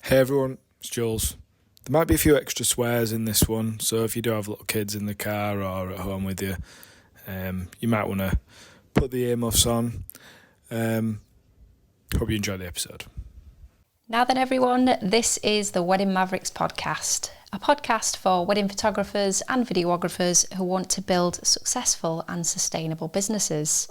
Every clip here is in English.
Hey everyone, it's Jules. There might be a few extra swears in this one, so if you do have little kids in the car or at home with you, you might want to put the earmuffs on. Hope you enjoy the episode. Now then everyone, this is the Wedding Mavericks podcast, a podcast for wedding photographers and videographers who want to build successful and sustainable businesses.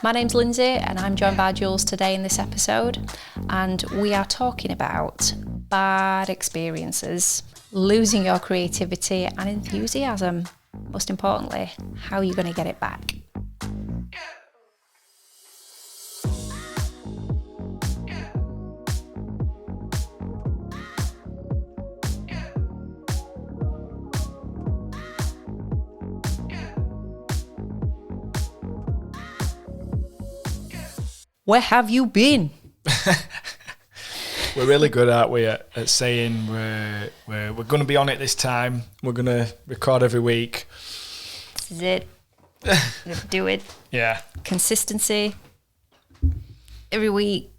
My name's Lindsay and I'm joined by Jules today in this episode, and we are talking about bad experiences, losing your creativity and enthusiasm. Most importantly, how are you going to get it back? Where have you been? We're really good, aren't we, at saying we're going to be on it this time. We're going to record every week. This is it. Do it. Yeah. Consistency. Every week.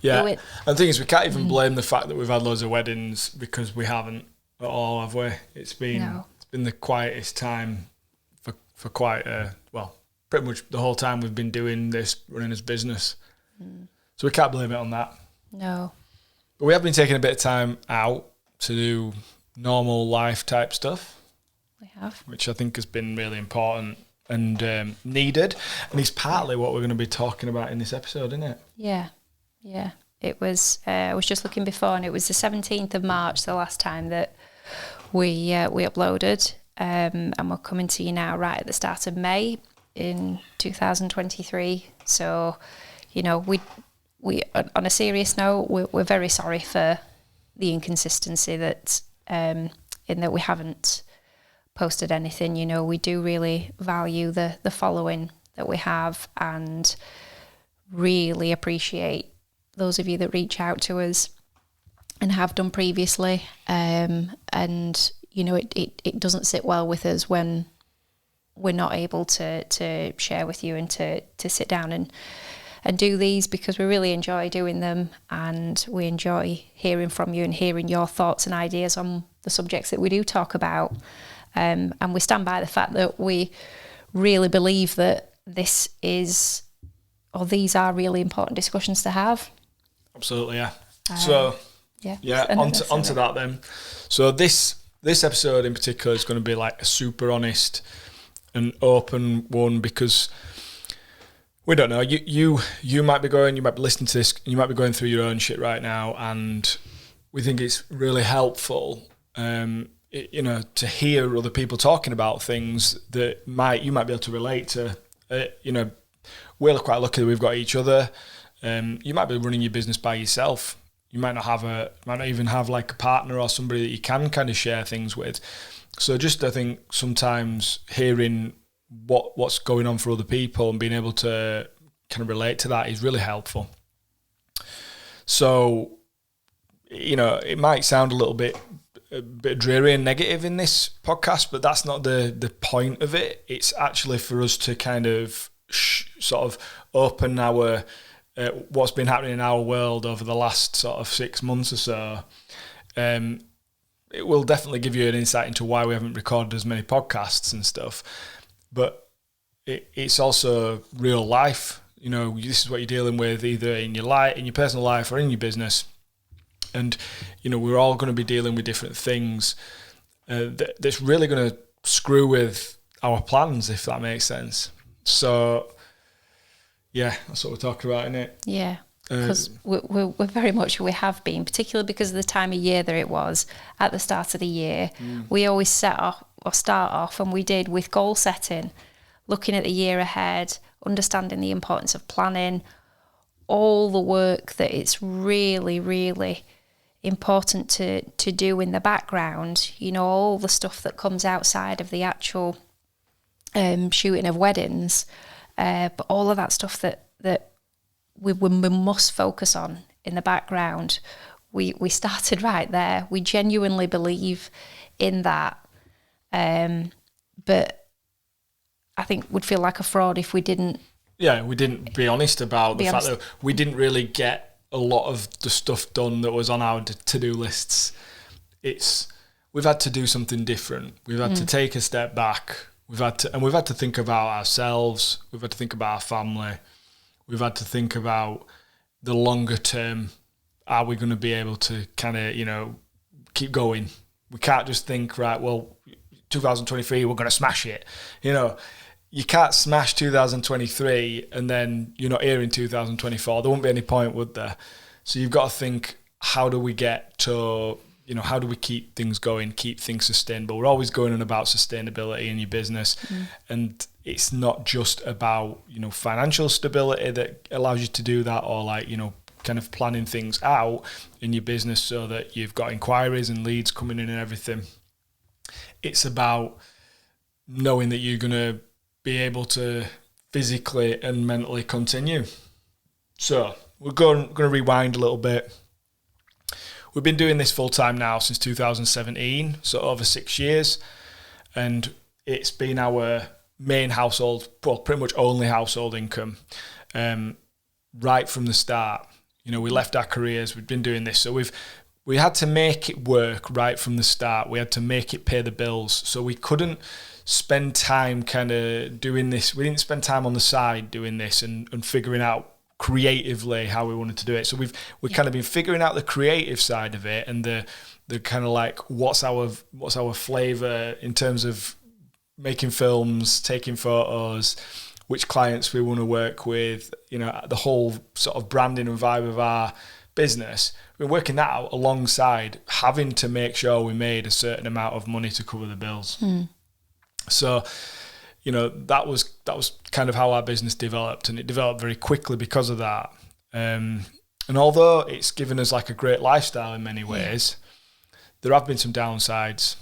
Yeah. Do it. And the thing is, we can't even blame the fact that we've had loads of weddings because we haven't at all, have we? It's been the quietest time for quite pretty much the whole time we've been doing this, running this business. So we can't blame it on that. No. But we have been taking a bit of time out to do normal life type stuff. We have. Which I think has been really important and needed. And it's partly what we're going to be talking about in this episode, isn't it? Yeah. Yeah. It was, I was just looking before, and it was the 17th of March, the last time that we uploaded. And we're coming to you now right at the start of May in 2023. So, you know, we on a serious note, we're very sorry for the inconsistency that in that we haven't posted anything. You know, we do really value the following that we have and really appreciate those of you that reach out to us and have done previously. And, you know, it doesn't sit well with us when we're not able to share with you and to sit down and do these, because we really enjoy doing them and we enjoy hearing from you and hearing your thoughts and ideas on the subjects that we do talk about. And we stand by the fact that we really believe that these are really important discussions to have. Absolutely, yeah. Onto that then. So this episode in particular is going to be like a super honest and open one, because we don't know. You might be listening to this, you might be going through your own shit right now, and we think it's really helpful, to hear other people talking about things that you might be able to relate to. We're quite lucky that we've got each other. You might be running your business by yourself. You might not even have like a partner or somebody that you can kind of share things with. So I think sometimes hearing what's going on for other people and being able to kind of relate to that is really helpful. So, you know, it might sound a bit dreary and negative in this podcast, but that's not the point of it. It's actually for us to kind of sort of open our what's been happening in our world over the last sort of 6 months or so. It will definitely give you an insight into why we haven't recorded as many podcasts and stuff. But it's also real life. You know, this is what you're dealing with either in your life, in your personal life, or in your business. And, you know, we're all going to be dealing with different things that's really going to screw with our plans, if that makes sense. So, yeah, that's what we're talking about, isn't it? Yeah, because we're very much, we have been, particularly because of the time of year that it was at the start of the year. We always start off, and we did, with goal setting, looking at the year ahead, understanding the importance of planning, all the work that it's really, really important to do in the background, you know, all the stuff that comes outside of the actual shooting of weddings, but all of that stuff that we must focus on in the background. We started right there. We genuinely believe in that, but I think we'd feel like a fraud if we didn't. Yeah, we didn't be honest about the fact that we didn't really get a lot of the stuff done that was on our to-do lists. We've had to do something different. We've had to take a step back. We've had to think about ourselves. We've had to think about our family. We've had to think about the longer term. Are we going to be able to kind of, keep going? We can't just think, right, well, 2023, we're going to smash it. You can't smash 2023 and then you're not here in 2024. There won't be any point, would there? So you've got to think, how do we get to, how do we keep things going, keep things sustainable? We're always going on about sustainability in your business. And it's not just about, financial stability that allows you to do that, or kind of planning things out in your business so that you've got inquiries and leads coming in and everything. It's about knowing that you're going to be able to physically and mentally continue. So we're going to rewind a little bit. We've been doing this full time now since 2017, so over 6 years, and it's been our main household, well, pretty much only household income, right from the start. We left our careers, we've been doing this, so we had to make it work right from the start. We had to make it pay the bills, so we couldn't spend time kind of doing this. We didn't spend time on the side doing this and figuring out creatively how we wanted to do it. So we've kind of been figuring out the creative side of it, and the kind of what's our flavor in terms of making films, taking photos, which clients we want to work with, the whole sort of branding and vibe of our business. We're working that out alongside having to make sure we made a certain amount of money to cover the bills. So, that was kind of how our business developed, and it developed very quickly because of that. And although it's given us a great lifestyle in many ways, there have been some downsides.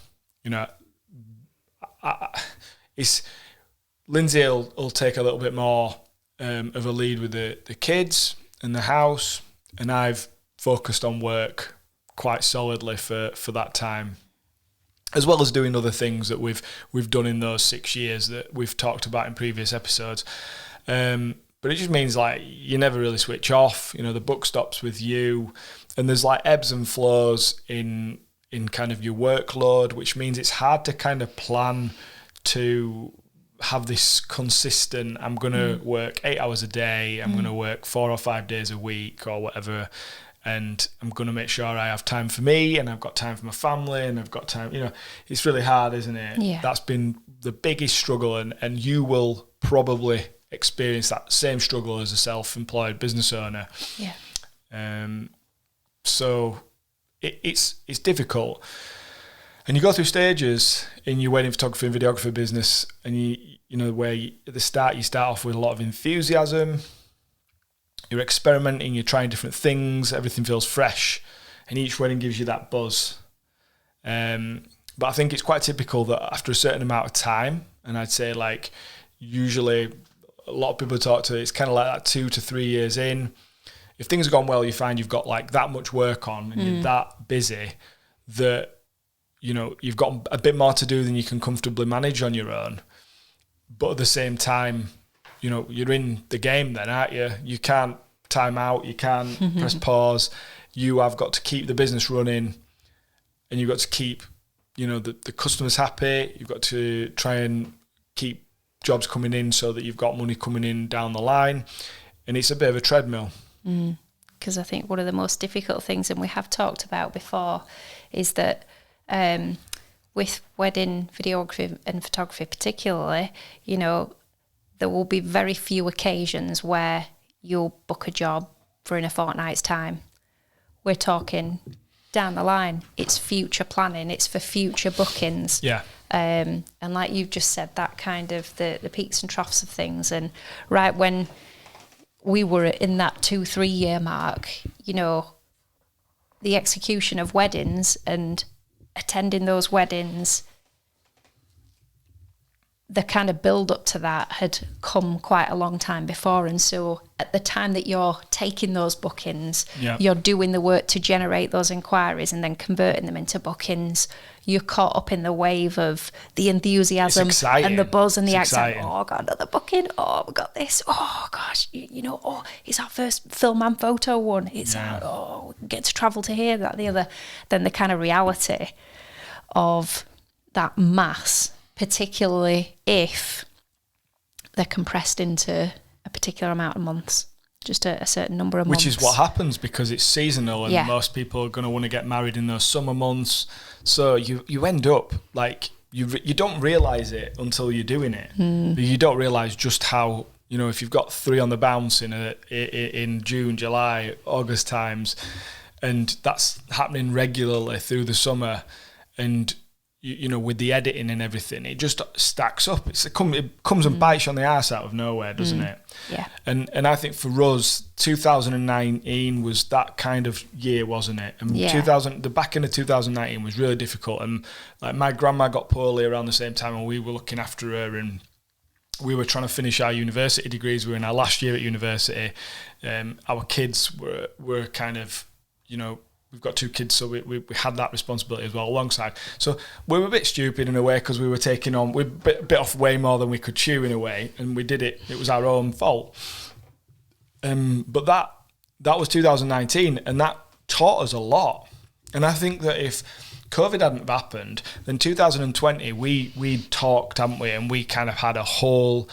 Lindsay will take a little bit more of a lead with the kids and the house, and I've focused on work quite solidly for that time, as well as doing other things that we've done in those 6 years that we've talked about in previous episodes. But it just means you never really switch off. The book stops with you, and there's ebbs and flows in kind of your workload, which means it's hard to kind of plan to have this consistent, I'm going to work 8 hours a day, I'm going to work 4 or 5 days a week or whatever, and I'm going to make sure I have time for me, and I've got time for my family, and I've got time, it's really hard, isn't it? Yeah. That's been the biggest struggle, and you will probably experience that same struggle as a self-employed business owner. Yeah. So it's difficult. And you go through stages in your wedding photography and videography business, and at the start you start off with a lot of enthusiasm. You're experimenting, you're trying different things, everything feels fresh, and each wedding gives you that buzz. But I think it's quite typical that after a certain amount of time, and I'd say usually a lot of people talk to, it's kind of that 2 to 3 years in. If things have gone well, you find you've got that much work on, and you're that busy that you've got a bit more to do than you can comfortably manage on your own. But at the same time, you're in the game then, aren't you? You can't time out, you can't press pause. You have got to keep the business running, and you've got to keep, the customers happy. You've got to try and keep jobs coming in so that you've got money coming in down the line. And it's a bit of a treadmill. Because I think one of the most difficult things, and we have talked about before, is that with wedding videography and photography particularly, there will be very few occasions where you'll book a job for in a fortnight's time. We're talking down the line. It's future planning. It's for future bookings. Yeah. And like you've just said, that kind of the peaks and troughs of things. And right when we were in that 2-3 year mark, the execution of weddings and attending those weddings, the kind of build up to that had come quite a long time before. And so at the time that you're taking those bookings, you're doing the work to generate those inquiries and then converting them into bookings. You're caught up in the wave of the enthusiasm and the buzz and the excitement. Oh God, another booking. Oh, we got this. Oh gosh, oh, it's our first film and photo one. It's we get to travel to here, that, the other. Then the kind of reality of that mass, particularly if they're compressed into a particular amount of months, just a certain number of months. Which is what happens because it's seasonal and most people are going to want to get married in those summer months. So you end up like, you don't realise it until you're doing it. But you don't realise just how, if you've got 3 on the bounce in June, July, August times, and that's happening regularly through the summer, and with the editing and everything, it just stacks up. It comes and bites you on the arse out of nowhere, doesn't it? Yeah. And I think for us, 2019 was that kind of year, wasn't it? And the back end of 2019 was really difficult. And like my grandma got poorly around the same time, and we were looking after her, and we were trying to finish our university degrees. We were in our last year at university. Our kids were kind of, we've got 2 kids, so we had that responsibility as well alongside. So we were a bit stupid in a way because we were taking on, we bit off way more than we could chew in a way, and we did it. It was our own fault. But that was 2019, and that taught us a lot. And I think that if COVID hadn't happened, then 2020 we talked, hadn't we? And we kind of had a whole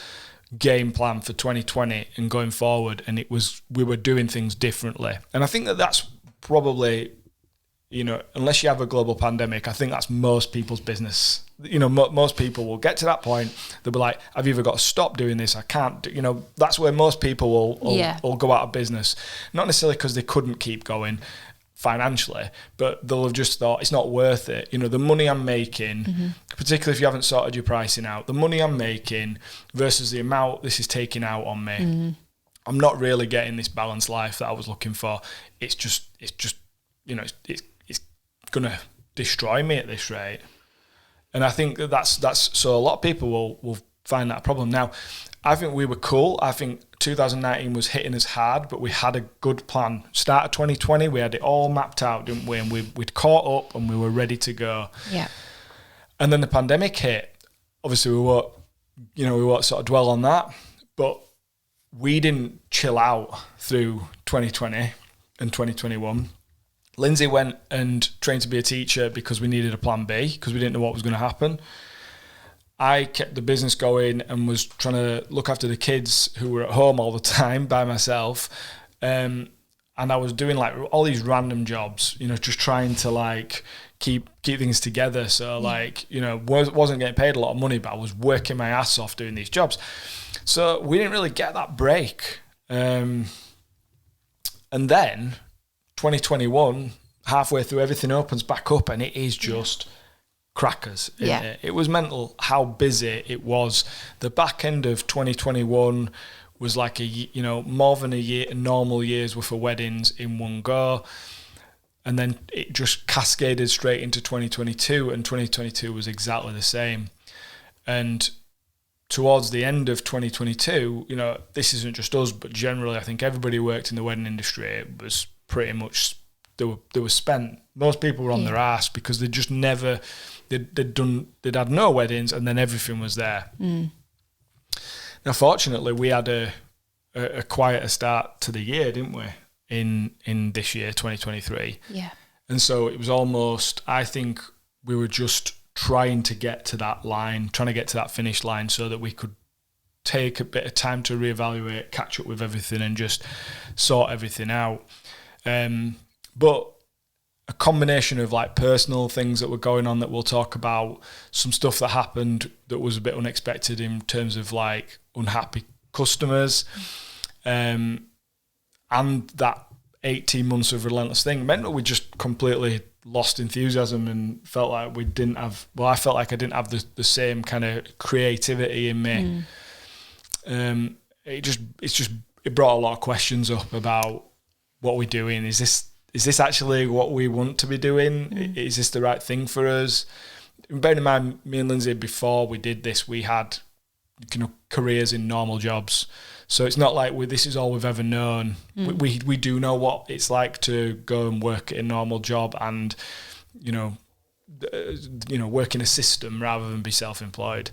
game plan for 2020 and going forward, and we were doing things differently. And I think that's probably, unless you have a global pandemic, I think that's most people's business. Most people will get to that point. They'll be like, I've either got to stop doing this, I can't do, that's where most people will go out of business. Not necessarily because they couldn't keep going financially, but they'll have just thought it's not worth it. The money I'm making, particularly if you haven't sorted your pricing out, the money I'm making versus the amount this is taking out on me. I'm not really getting this balanced life that I was looking for. It's just, it's going to destroy me at this rate. And I think that's so a lot of people will find that a problem. Now, I think we were cool. I think 2019 was hitting us hard, but we had a good plan. Start of 2020, we had it all mapped out, didn't we? And we'd caught up and we were ready to go. Yeah. And then the pandemic hit. Obviously, we won't sort of dwell on that, but we didn't chill out through 2020 and 2021. Lindsay went and trained to be a teacher because we needed a plan B, because we didn't know what was going to happen. I kept the business going and was trying to look after the kids who were at home all the time by myself. And I was doing like all these random jobs, just trying to keep things together. So wasn't getting paid a lot of money, but I was working my ass off doing these jobs. So we didn't really get that break. And then 2021, halfway through, everything opens back up and it is just crackers. It was mental how busy it was. The back end of 2021 was like more than a normal year's worth of weddings in one go. And then it just cascaded straight into 2022, and 2022 was exactly the same. And towards the end of 2022, this isn't just us, but generally I think everybody who worked in the wedding industry, it was pretty much, they were spent. Most people were on their ass because they just never, they'd had no weddings, and then everything was there. Now, fortunately, we had a quieter start to the year, didn't we? In this year, 2023. Yeah. And so it was almost, I think we were just trying to get to that line, trying to get to that finish line so that we could take a bit of time to reevaluate, catch up with everything and just sort everything out. But a combination of personal things that were going on that we'll talk about, some stuff that happened that was a bit unexpected in terms of unhappy customers, and that 18 months of relentless thing meant that we just completely lost enthusiasm and felt like we didn't have, I felt like I didn't have the same kind of creativity in me. It brought a lot of questions up about what we're doing. Is this actually what we want to be doing? Is this the right thing for us? Bearing in mind, me and Lindsay, before we did this, we had careers in normal jobs. So it's not like this is all we've ever known. We do know what it's like to go and work in a normal job and, work in a system rather than be self-employed.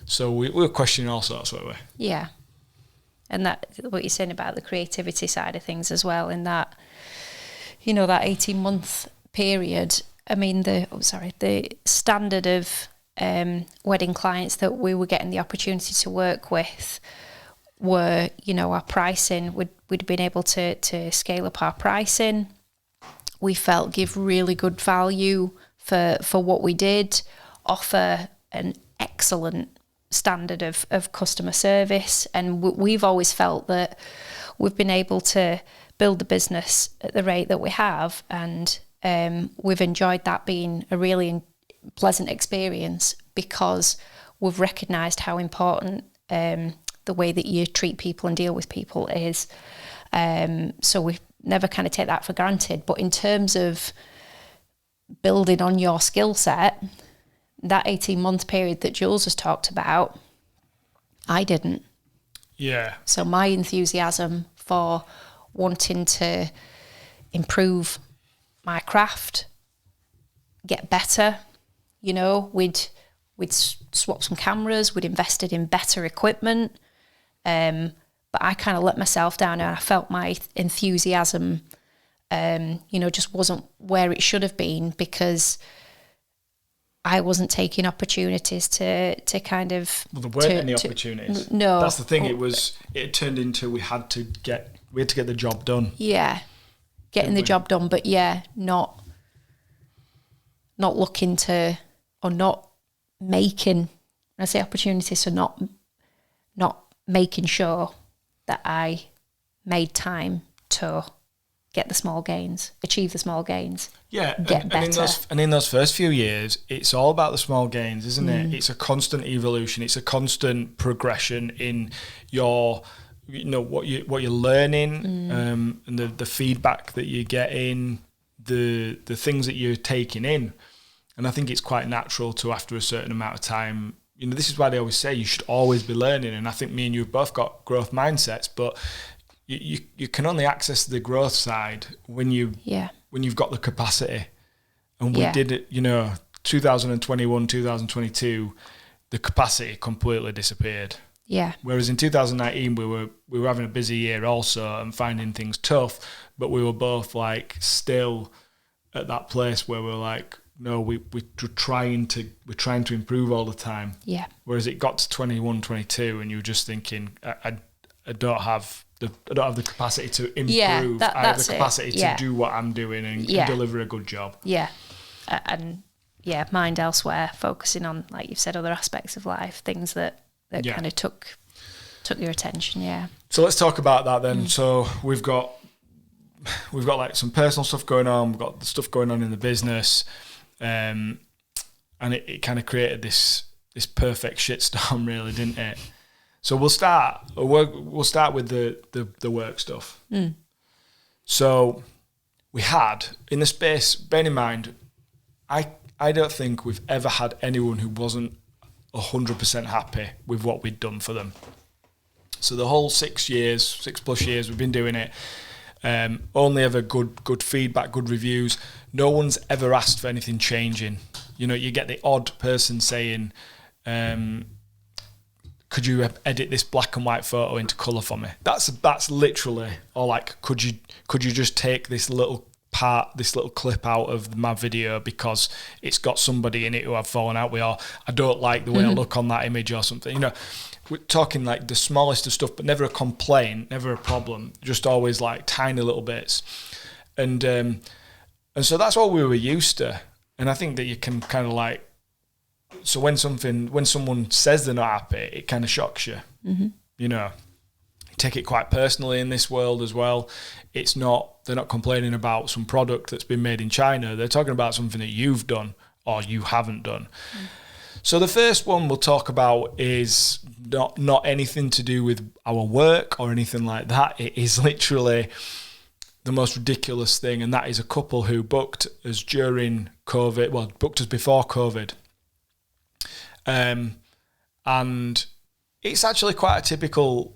So we were questioning all sorts, weren't we? Yeah. And that, what you're saying about the creativity side of things as well, in that, that 18-month period, I mean, the standard of wedding clients that we were getting the opportunity to work with were, our pricing, we'd been able to scale up our pricing. We felt give really good value for what we did, offer an excellent standard of customer service, and we've always felt that we've been able to build the business at the rate that we have, and we've enjoyed that being a really pleasant experience because we've recognised how important the way that you treat people and deal with people is. So we never kind of take that for granted. But in terms of building on your skill set, that 18-month period that Jules has talked about, I didn't. Yeah. So my enthusiasm for wanting to improve my craft, get better, we'd swapped some cameras, we'd invested in better equipment, but I kind of let myself down, and I felt my enthusiasm, just wasn't where it should have been because I wasn't taking opportunities to kind of... Well, there weren't any opportunities. No. That's the thing. It turned into we had to get the job done. Yeah. Getting the job done, but not looking to, or not making, when I say opportunities, so not making sure that I made time to get the small gains, achieve the small gains. Yeah, get better. And in those first few years, it's all about the small gains, isn't it? It's a constant evolution. It's a constant progression in your, what you're learning, and the feedback that you're getting, the things that you're taking in. And I think it's quite natural to, after a certain amount of time, this is why they always say you should always be learning. And I think me and you have both got growth mindsets, but you can only access the growth side when you've got the capacity. And we did it, 2021, 2022, the capacity completely disappeared. Yeah. Whereas in 2019 we were having a busy year also and finding things tough, but we were both like still at that place where we're like, no, we're trying to improve all the time. Yeah. Whereas it got to 21, 22, and you were just thinking, I don't have the capacity to improve. Yeah, I have the capacity to do what I'm doing and deliver a good job. Yeah. And mind elsewhere, focusing on, like you've said, other aspects of life, things that kind of took your attention. Yeah. So let's talk about that then. So we've got like some personal stuff going on. We've got the stuff going on in the business. And it kind of created this perfect shitstorm, really, didn't it? So we'll start with the work stuff. So we had in the space. Bear in mind, I don't think we've ever had anyone who wasn't 100% happy with what we'd done for them. So the whole 6+ years we've been doing it. Only ever good feedback, good reviews. No one's ever asked for anything changing. You get the odd person saying, could you edit this black and white photo into colour for me? That's literally, or like, could you just take this little clip out of my video because it's got somebody in it who I've fallen out with, or I don't like the way I look on that image or something. We're talking like the smallest of stuff, but never a complaint, never a problem, just always like tiny little bits. And so that's what we were used to. And I think that you can kind of like, so when someone says they're not happy, it kind of shocks you. You take it quite personally in this world as well. They're not complaining about some product that's been made in China. They're talking about something that you've done or you haven't done. So the first one we'll talk about is not anything to do with our work or anything like that. It is literally the most ridiculous thing, and that is a couple who booked us during COVID, booked us before COVID. And it's actually quite a typical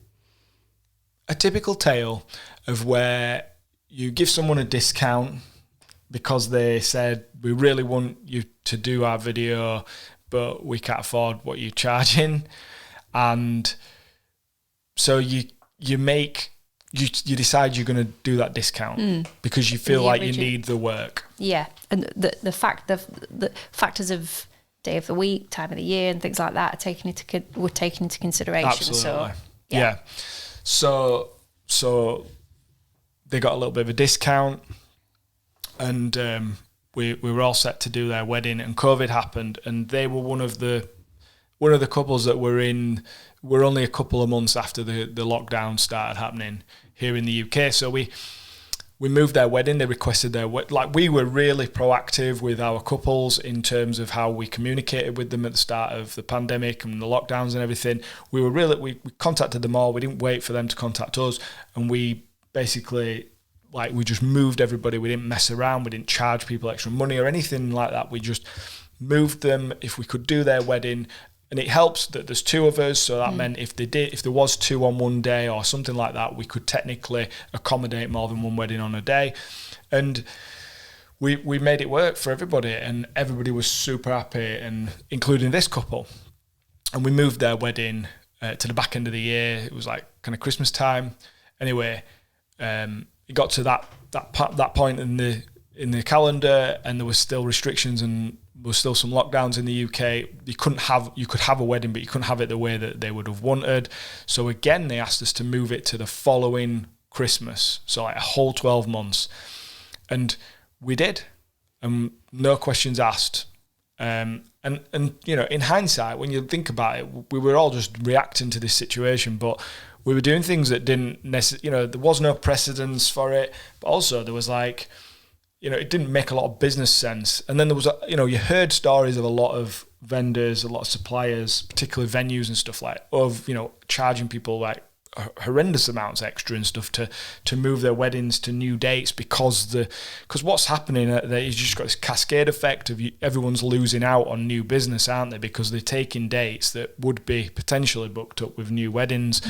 tale of where you give someone a discount because they said, we really want you to do our video, but we can't afford what you're charging. And so you decide you're going to do that discount because you feel like you need the work. Yeah, and the factors of day of the week, time of the year, and things like that were taken into consideration. Absolutely. So yeah. So they got a little bit of a discount, and we were all set to do their wedding, and COVID happened, and they were one of the couples that were only a couple of months after the lockdown started happening here in the UK. So we moved their wedding. They requested their we were really proactive with our couples in terms of how we communicated with them at the start of the pandemic and the lockdowns and everything. We contacted them all. We didn't wait for them to contact us, and we basically we just moved everybody. We didn't mess around. We didn't charge people extra money or anything like that. We just moved them if we could do their wedding. And it helps that there's two of us, so that meant if there was two on one day or something like that, we could technically accommodate more than one wedding on a day. And we made it work for everybody, and everybody was super happy, and including this couple. And we moved their wedding to the back end of the year. It was like kind of Christmas time. Anyway, it got to that point in the calendar, and there was still restrictions and there was still some lockdowns in the UK. You could have a wedding, but you couldn't have it the way that they would have wanted. So again, they asked us to move it to the following Christmas, so like a whole 12 months, and we did, and no questions asked. And you know, in hindsight, when you think about it, we were all just reacting to this situation, but we were doing things that didn't necessarily, there was no precedence for it, but also there was it didn't make a lot of business sense. And then there was, you heard stories of a lot of vendors, a lot of suppliers, particularly venues and stuff of charging people horrendous amounts extra and stuff to move their weddings to new dates because what's happening is you just got this cascade effect of everyone's losing out on new business, aren't they? Because they're taking dates that would be potentially booked up with new weddings.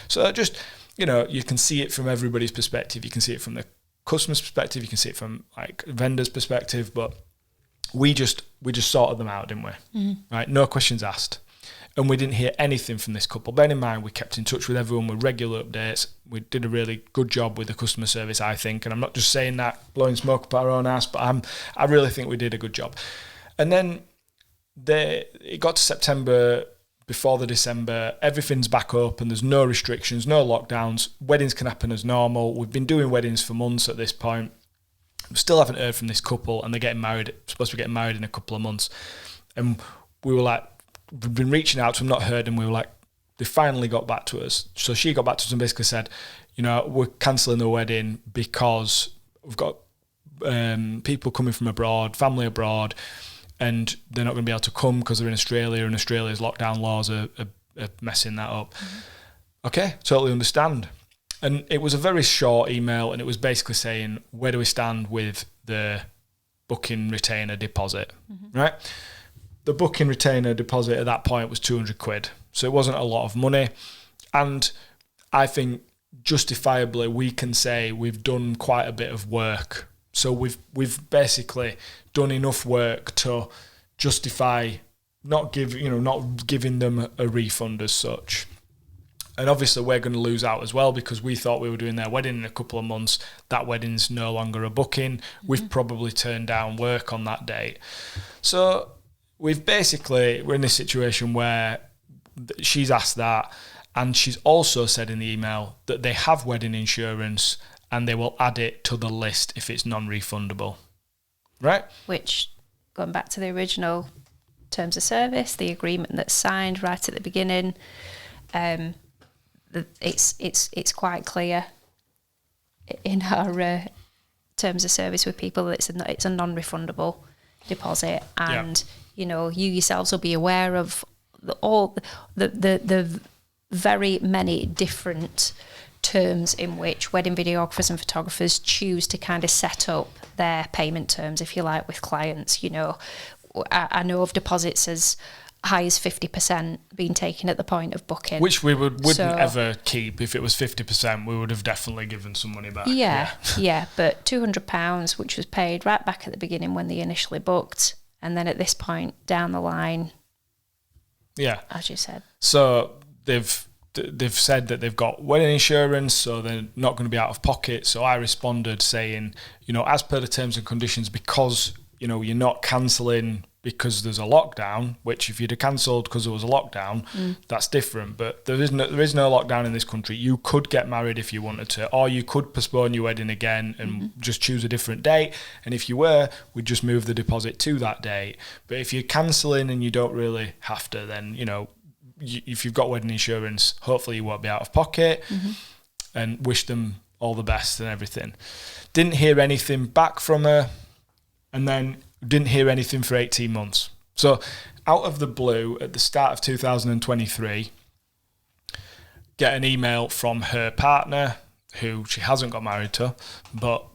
So just, you can see it from everybody's perspective. You can see it from the customer's perspective, you can see it from vendor's perspective, but we just sorted them out, didn't we? Right, no questions asked, and we didn't hear anything from this couple. Bear in mind, we kept in touch with everyone with regular updates. We did a really good job with the customer service, I think, and I'm not just saying that blowing smoke up our own ass, but I really think we did a good job. And then it got to September. Before the December, everything's back up and there's no restrictions, no lockdowns. Weddings can happen as normal. We've been doing weddings for months at this point. We still haven't heard from this couple, and they're getting married, supposed to be getting married in a couple of months. And we were we've been reaching out to them, not heard, and we were they finally got back to us. So she got back to us and basically said, we're cancelling the wedding because we've got people coming from abroad, family abroad, and they're not going to be able to come because they're in Australia, and Australia's lockdown laws are messing that up. Okay, totally understand. And it was a very short email, and it was basically saying, where do we stand with the booking retainer deposit, right? The booking retainer deposit at that point was 200 quid. So it wasn't a lot of money. And I think justifiably we can say we've done quite a bit of work. So we've basically done enough work to justify not giving them a refund as such. And obviously we're going to lose out as well because we thought we were doing their wedding in a couple of months. That wedding's no longer a booking. We've probably turned down work on that date. So we're in this situation where she's asked that, and she's also said in the email that they have wedding insurance and they will add it to the list if it's non-refundable. Right? Which, going back to the original terms of service, the agreement that's signed right at the beginning, it's quite clear in our terms of service with people that it's a non-refundable deposit, and you yourselves will be aware of all the very many different terms in which wedding videographers and photographers choose to kind of set up their payment terms, if you like, with clients. I know of deposits as high as 50% being taken at the point of booking. Which we wouldn't ever keep. If it was 50%, we would have definitely given some money back. Yeah, but £200, which was paid right back at the beginning when they initially booked, and then at this point down the line, as you said. So they've said that they've got wedding insurance, so they're not going to be out of pocket. So I responded saying, as per the terms and conditions, because, you're not cancelling because there's a lockdown, which if you'd have cancelled because there was a lockdown, that's different. But there is no lockdown in this country. You could get married if you wanted to, or you could postpone your wedding again and just choose a different date. And if you were, we'd just move the deposit to that date. But if you're cancelling and you don't really have to, then, if you've got wedding insurance, hopefully you won't be out of pocket, and wish them all the best and everything. Didn't hear anything back from her, and then didn't hear anything for 18 months. So out of the blue, at the start of 2023, get an email from her partner, who she hasn't got married to, but,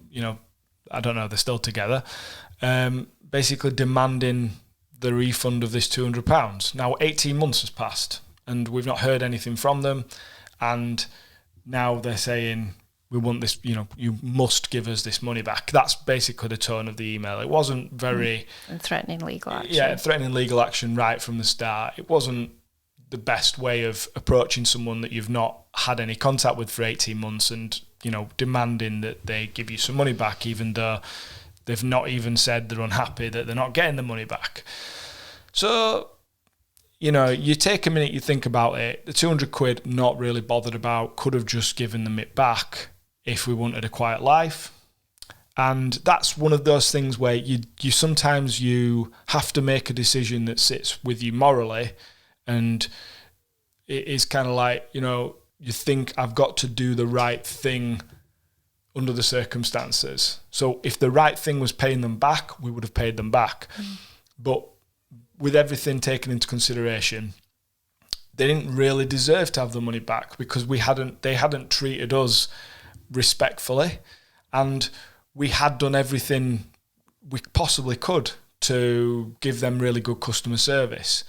I don't know, they're still together, basically demanding the refund of this £200. Now 18 months has passed and we've not heard anything from them, and now they're saying, we want this, you must give us this money back. That's basically the tone of the email. It wasn't very... And threatening legal action. Yeah, threatening legal action right from the start. It wasn't the best way of approaching someone that you've not had any contact with for 18 months and, demanding that they give you some money back, even though they've not even said they're unhappy that they're not getting the money back. So, you take a minute, you think about it. The 200 quid, not really bothered about, could have just given them it back if we wanted a quiet life. And that's one of those things where you sometimes you have to make a decision that sits with you morally, and it is kind of like, you think I've got to do the right thing under the circumstances. So if the right thing was paying them back, we would have paid them back. But with everything taken into consideration, they didn't really deserve to have the money back because they hadn't treated us respectfully, and we had done everything we possibly could to give them really good customer service.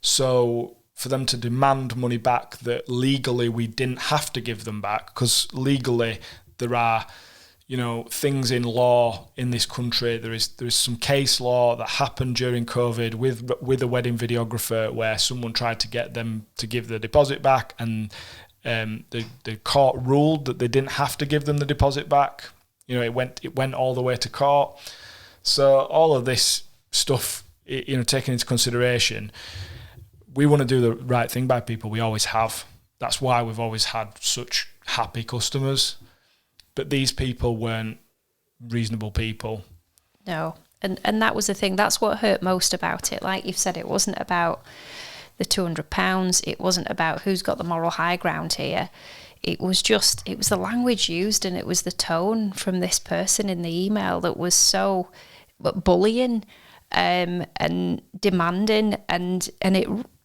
So for them to demand money back that legally we didn't have to give them back, because legally there are things in law in this country. There is some case law that happened during COVID with a wedding videographer where someone tried to get them to give the deposit back, and the court ruled that they didn't have to give them the deposit back. It went all the way to court. So all of this stuff, taken into consideration, we want to do the right thing by people. We always have. That's why we've always had such happy customers. But these people weren't reasonable people. No. And that was the thing. That's what hurt most about it. Like you've said, it wasn't about the £200. It wasn't about who's got the moral high ground here. It was the language used, and it was the tone from this person in the email that was so bullying and demanding, and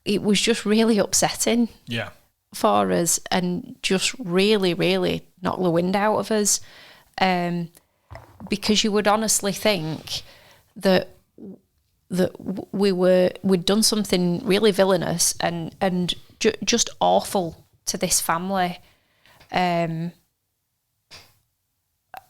it was just really upsetting. Yeah. For us, and just really, really knocked the wind out of us, because you would honestly think that we'd done something really villainous and just awful to this family, and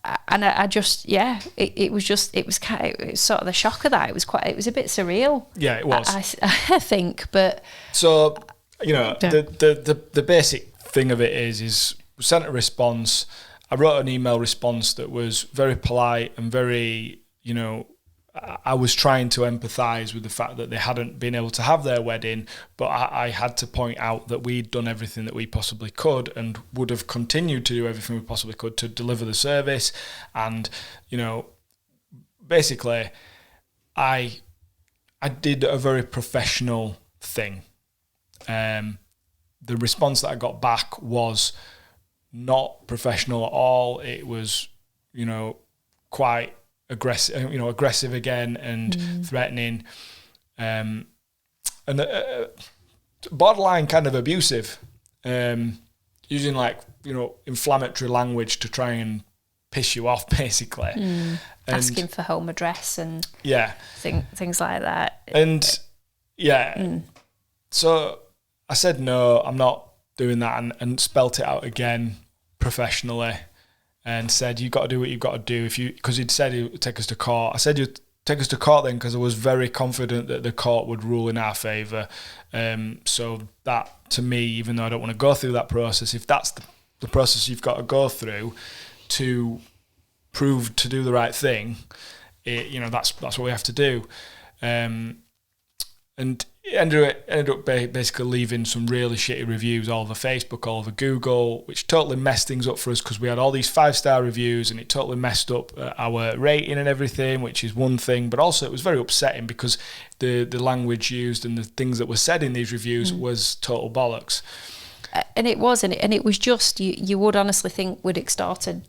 I just it was sort of the shock of that. It was a bit surreal. Yeah, it was. I think, but so. The basic thing of it is we sent a response. I wrote an email response that was very polite and very, I was trying to empathise with the fact that they hadn't been able to have their wedding, but I had to point out that we'd done everything that we possibly could and would have continued to do everything we possibly could to deliver the service. And, basically, I did a very professional thing. The response that I got back was not professional at all. It was, quite aggressive again and threatening, and borderline kind of abusive, using inflammatory language to try and piss you off, basically. And asking for home address and things like that. And So I said, no, I'm not doing that, and spelt it out again professionally and said, you've got to do what you've got to do. Because he'd said he would take us to court. I said, you'd take us to court then, because I was very confident that the court would rule in our favour. So that, to me, even though I don't want to go through that process, if that's the process you've got to go through to prove to do the right thing, that's what we have to do. And it ended up basically leaving some really shitty reviews all over Facebook, all over Google, which totally messed things up for us, because we had all these 5-star reviews and it totally messed up our rating and everything, which is one thing. But also it was very upsetting because the language used and the things that were said in these reviews was total bollocks. And it was, and it was just, you would honestly think we'd extorted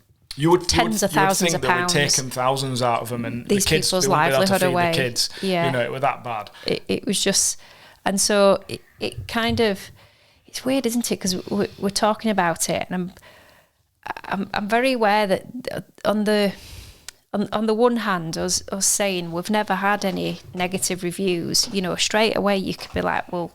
tens of thousands of pounds. We'd taken thousands out of them, and these the kids, people's livelihood away. The kids, yeah. It was that bad. It was just, and so it kind of, it's weird, isn't it? Because we're talking about it, and I'm very aware that on the one hand, us saying we've never had any negative reviews, straight away you could be like, well,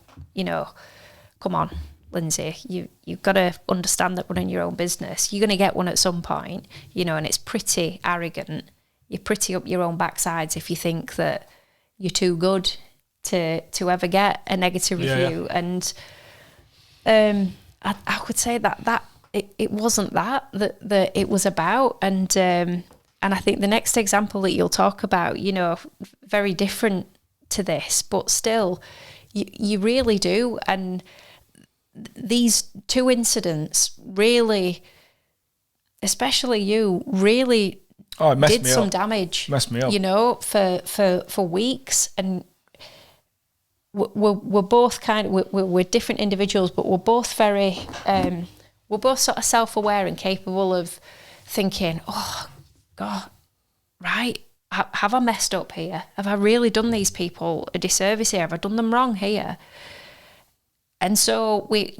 come on, Lindsay, you've got to understand that running your own business, you're going to get one at some point, and it's pretty arrogant. You're pretty up your own backsides if you think that you're too good to ever get a negative review. And I would say that it wasn't that it was about. And I think the next example that you'll talk about, very different to this, but still, you really do. And these two incidents really, especially you, really did some damage. Messed me up. For weeks. And we're both we're different individuals, but we're both very, we're both sort of self-aware and capable of thinking, oh, God, right, have I messed up here? Have I really done these people a disservice here? Have I done them wrong here? And so we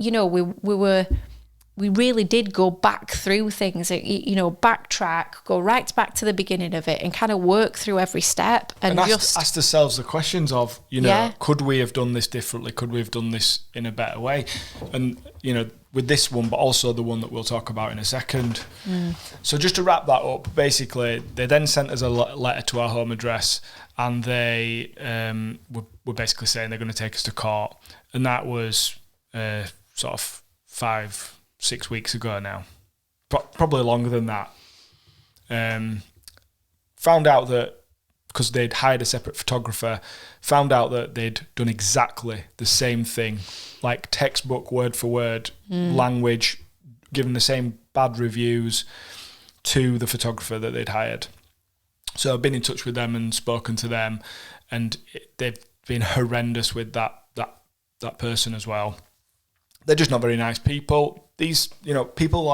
really did go back through things, backtrack, go right back to the beginning of it and kind of work through every step and just ask ourselves the questions of, could we have done this differently? Could we have done this in a better way? And, with this one, but also the one that we'll talk about in a second. So just to wrap that up, basically, they then sent us a letter to our home address, and they were basically saying they're going to take us to court. And that was sort of 5-6 weeks ago now, probably longer than that. Found out that, because they'd hired a separate photographer, found out that they'd done exactly the same thing, like textbook word for word language, given the same bad reviews to the photographer that they'd hired. So I've been in touch with them and spoken to them, and they've been horrendous with that person as well. They're just not very nice people. These, people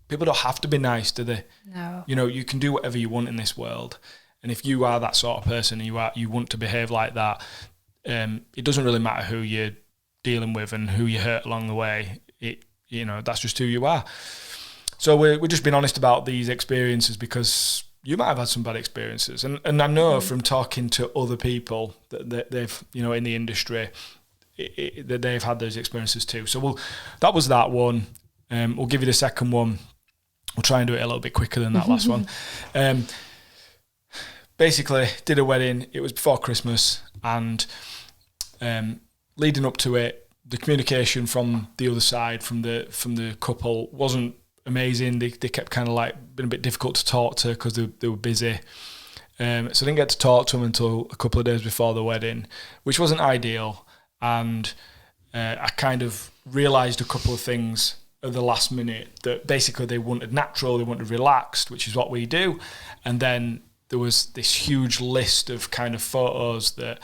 don't have to be nice, do they? No. You can do whatever you want in this world. And if you are that sort of person and you want to behave like that, it doesn't really matter who you're dealing with and who you hurt along the way. That's just who you are. So we're just being honest about these experiences, because you might have had some bad experiences. And I know from talking to other people that they've, in the industry, that they've had those experiences too. So that was that one. We'll give you the second one. We'll try and do it a little bit quicker than that last one. Basically, did a wedding. It was before Christmas, and leading up to it, the communication from the other side, from the couple, wasn't amazing. They kept kind of like being a bit difficult to talk to because they were busy. So I didn't get to talk to them until a couple of days before the wedding, which wasn't ideal. And I kind of realised a couple of things at the last minute, that basically they wanted natural, they wanted relaxed, which is what we do. And then there was this huge list of kind of photos that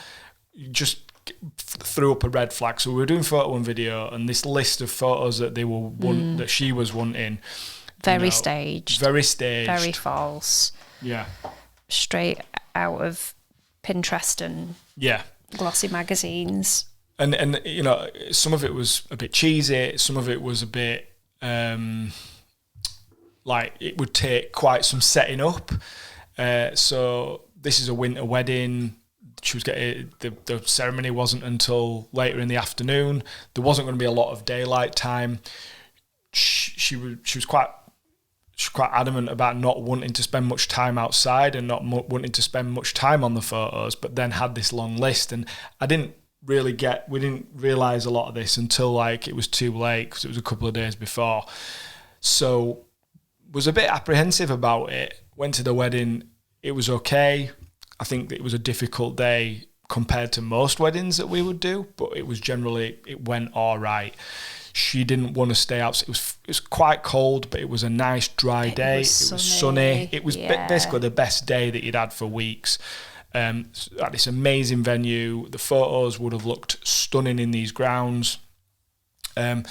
just threw up a red flag. So we were doing photo and video, and this list of photos that they were that she was wanting, very staged, very false, straight out of Pinterest and glossy magazines. And some of it was a bit cheesy, some of it was a bit like it would take quite some setting up. So this is a winter wedding. she was getting the ceremony wasn't until later in the afternoon. There wasn't going to be a lot of daylight time. She was quite adamant about not wanting to spend much time outside and not wanting to spend much time on the photos, but then had this long list. And we didn't realise a lot of this until like it was too late, because it was a couple of days before. So was a bit apprehensive about it. Went to the wedding, it was okay. I think it was a difficult day compared to most weddings that we would do, but it went all right. She didn't want to stay out. It was quite cold, but it was a nice dry day. It was sunny. It was basically the best day that you'd had for weeks. At this amazing venue, the photos would have looked stunning in these grounds. And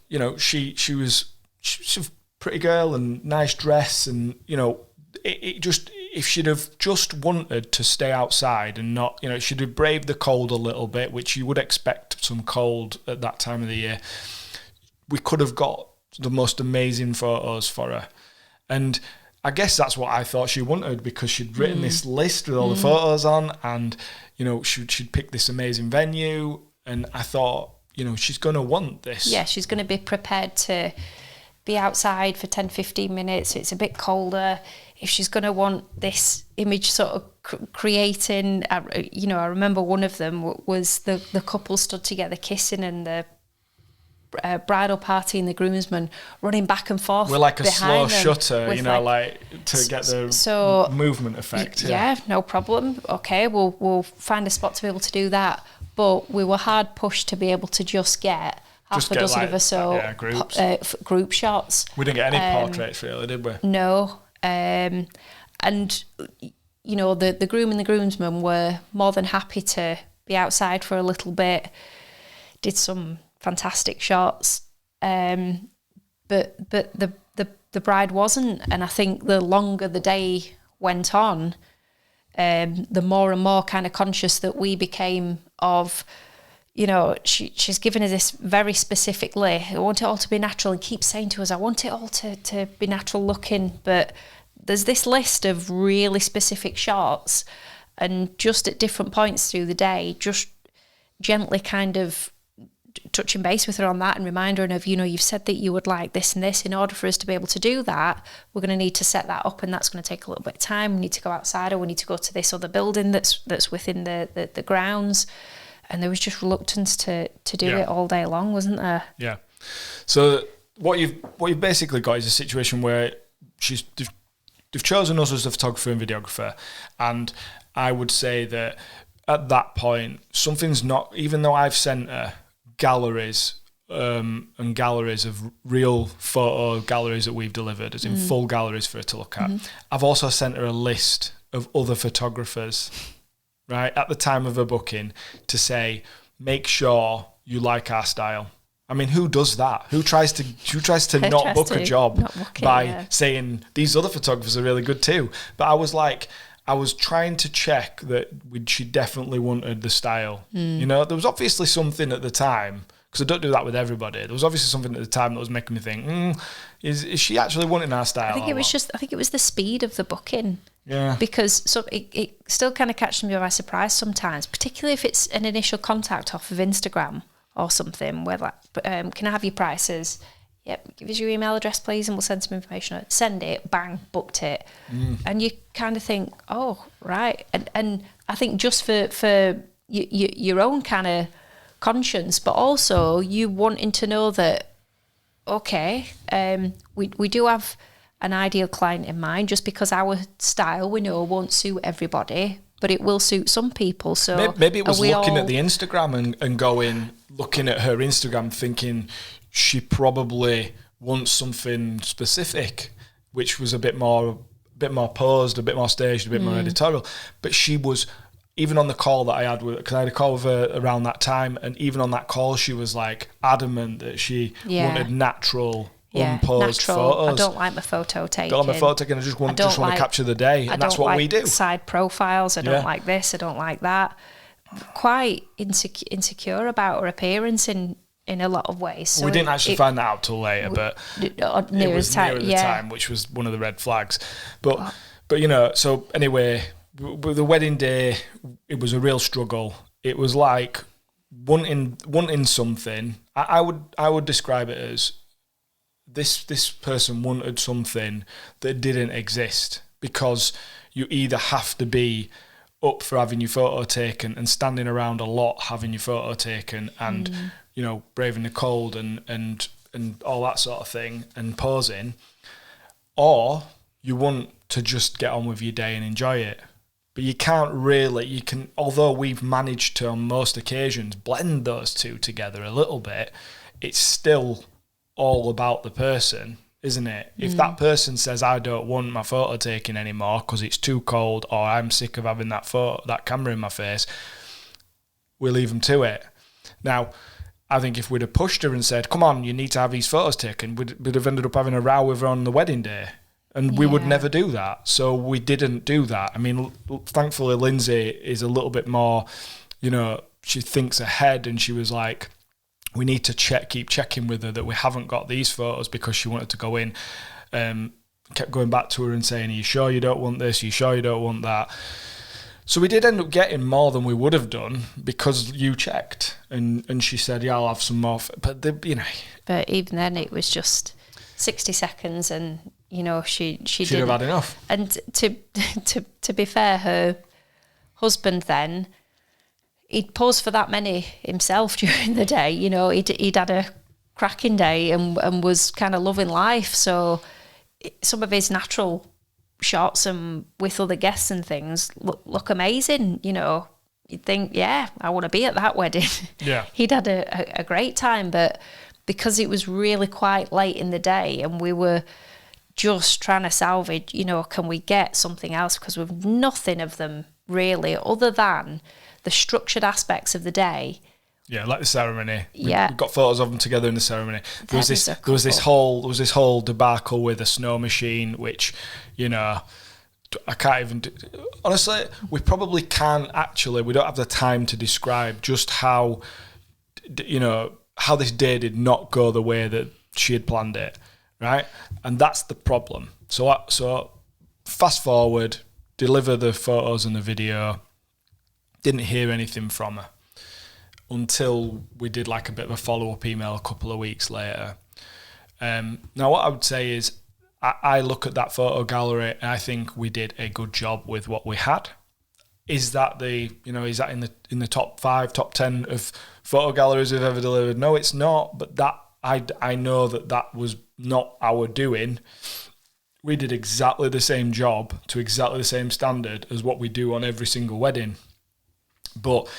you know, she was a pretty girl and nice dress, and you know, it just, if she'd have just wanted to stay outside and not, you know, she'd have braved the cold a little bit, which you would expect some cold at that time of the year, we could have got the most amazing photos for her. And I guess that's what I thought she wanted, because she'd written this list with all the photos on, and, you know, she'd picked this amazing venue, and I thought, you know, she's going to want this. Yeah, she's going to be prepared to be outside for 10, 15 minutes. It's a bit colder. If she's going to want this image sort of creating, you know, I remember one of them was the couple stood together kissing, and the bridal party and the groomsmen running back and forth. We're like a slow them shutter, you know, like to get the movement effect. Yeah, no problem. Okay, we'll find a spot to be able to do that. But we were hard pushed to be able to just get half a dozen of us so group shots. We didn't get any portraits really, did we? No. And you know, the groom and the groomsmen were more than happy to be outside for a little bit, did some fantastic shots, but the bride wasn't. And I think the longer the day went on, the more and more kind of conscious that we became of, you know, she's given us this very specific list. I want it all to be natural, and keeps saying to us, I want it all to be natural looking. But there's this list of really specific shots, and just at different points through the day, just gently kind of touching base with her on that and remind her of, you know, you've said that you would like this and this. In order for us to be able to do that, we're going to need to set that up, and that's going to take a little bit of time. We need to go outside, or we need to go to this other building that's within the grounds. And there was just reluctance to do it all day long, wasn't there? Yeah. So what you've basically got is a situation where they've chosen us as the photographer and videographer, and I would say that at that point something's not. Even though I've sent her galleries and galleries of real photo galleries that we've delivered, as in full galleries for her to look at, I've also sent her a list of other photographers, right, at the time of her booking, to say, make sure you like our style. I mean, who does that? Who tries to not book a job by saying these other photographers are really good too? But I was trying to check that she definitely wanted the style. You know, there was obviously something at the time, because I don't do that with everybody. There was obviously something at the time that was making me think, is she actually wanting our style? I think it was the speed of the booking. Yeah. Because it still kind of catches me by surprise sometimes, particularly if it's an initial contact off of Instagram or something, where like, can I have your prices? Yep, give us your email address, please, and we'll send some information. Send it, bang, booked it. And you kind of think, oh, right. And I think just for your own kind of conscience, but also you wanting to know that, okay, we do have an ideal client in mind, just because our style, we know, won't suit everybody, but it will suit some people. So maybe it was looking at the Instagram and looking at her Instagram, thinking she probably wants something specific, which was a bit more posed, a bit more staged, a bit more editorial. But she was, even on the call that I had with her, because I had a call with her around that time, and even on that call, she was like adamant that she wanted natural, unposed photos. I don't like my photo taking. I just want to capture the day, and that's what we do. Side profiles. I don't like this. I don't like that. Quite insecure about her appearance in a lot of ways. So we didn't actually find that out till later, but it was nearer the time, which was one of the red flags. But you know, so anyway, with the wedding day, it was a real struggle. It was like wanting something. I would describe it as this person wanted something that didn't exist, because you either have to be up for having your photo taken and standing around a lot having your photo taken and braving the cold and all that sort of thing and posing, or you want to just get on with your day and enjoy it. But you can't really, although we've managed to on most occasions blend those two together a little bit, it's still all about the person, isn't it? If that person says, I don't want my photo taken anymore because it's too cold, or I'm sick of having that camera in my face, we leave them to it. Now, I think if we'd have pushed her and said, come on, you need to have these photos taken, we'd have ended up having a row with her on the wedding day. And we would never do that. So we didn't do that. I mean, thankfully, Lindsay is a little bit more, she thinks ahead, and she was like, we need to keep checking with her that we haven't got these photos, because she wanted to go in. Kept going back to her and saying, are you sure you don't want this? Are you sure you don't want that? So we did end up getting more than we would have done because you checked. And she said, yeah, I'll have some more. But even then, it was just 60 seconds, and she'd have had enough. And to be fair, her husband then, he'd posed for that many himself during the day. He'd had a cracking day and was kind of loving life. So some of his natural shots and with other guests and things look amazing. You'd think, yeah, I want to be at that wedding. Yeah, he'd had a great time, but because it was really quite late in the day and we were just trying to salvage, can we get something else? Because we've nothing of them really, other than the structured aspects of the day. Yeah, like the ceremony. Yeah, we got photos of them together in the ceremony. There was this whole debacle with a snow machine, which, I can't even. Honestly, we probably can't actually. We don't have the time to describe just how, how this day did not go the way that she had planned it, right? And that's the problem. So fast forward, deliver the photos and the video. Didn't hear anything from her until we did like a bit of a follow-up email a couple of weeks later. Now, what I would say is I look at that photo gallery and I think we did a good job with what we had. Is that in the top 5, top 10 of photo galleries we've ever delivered? No, it's not. But that I know that was not our doing. We did exactly the same job to exactly the same standard as what we do on every single wedding. But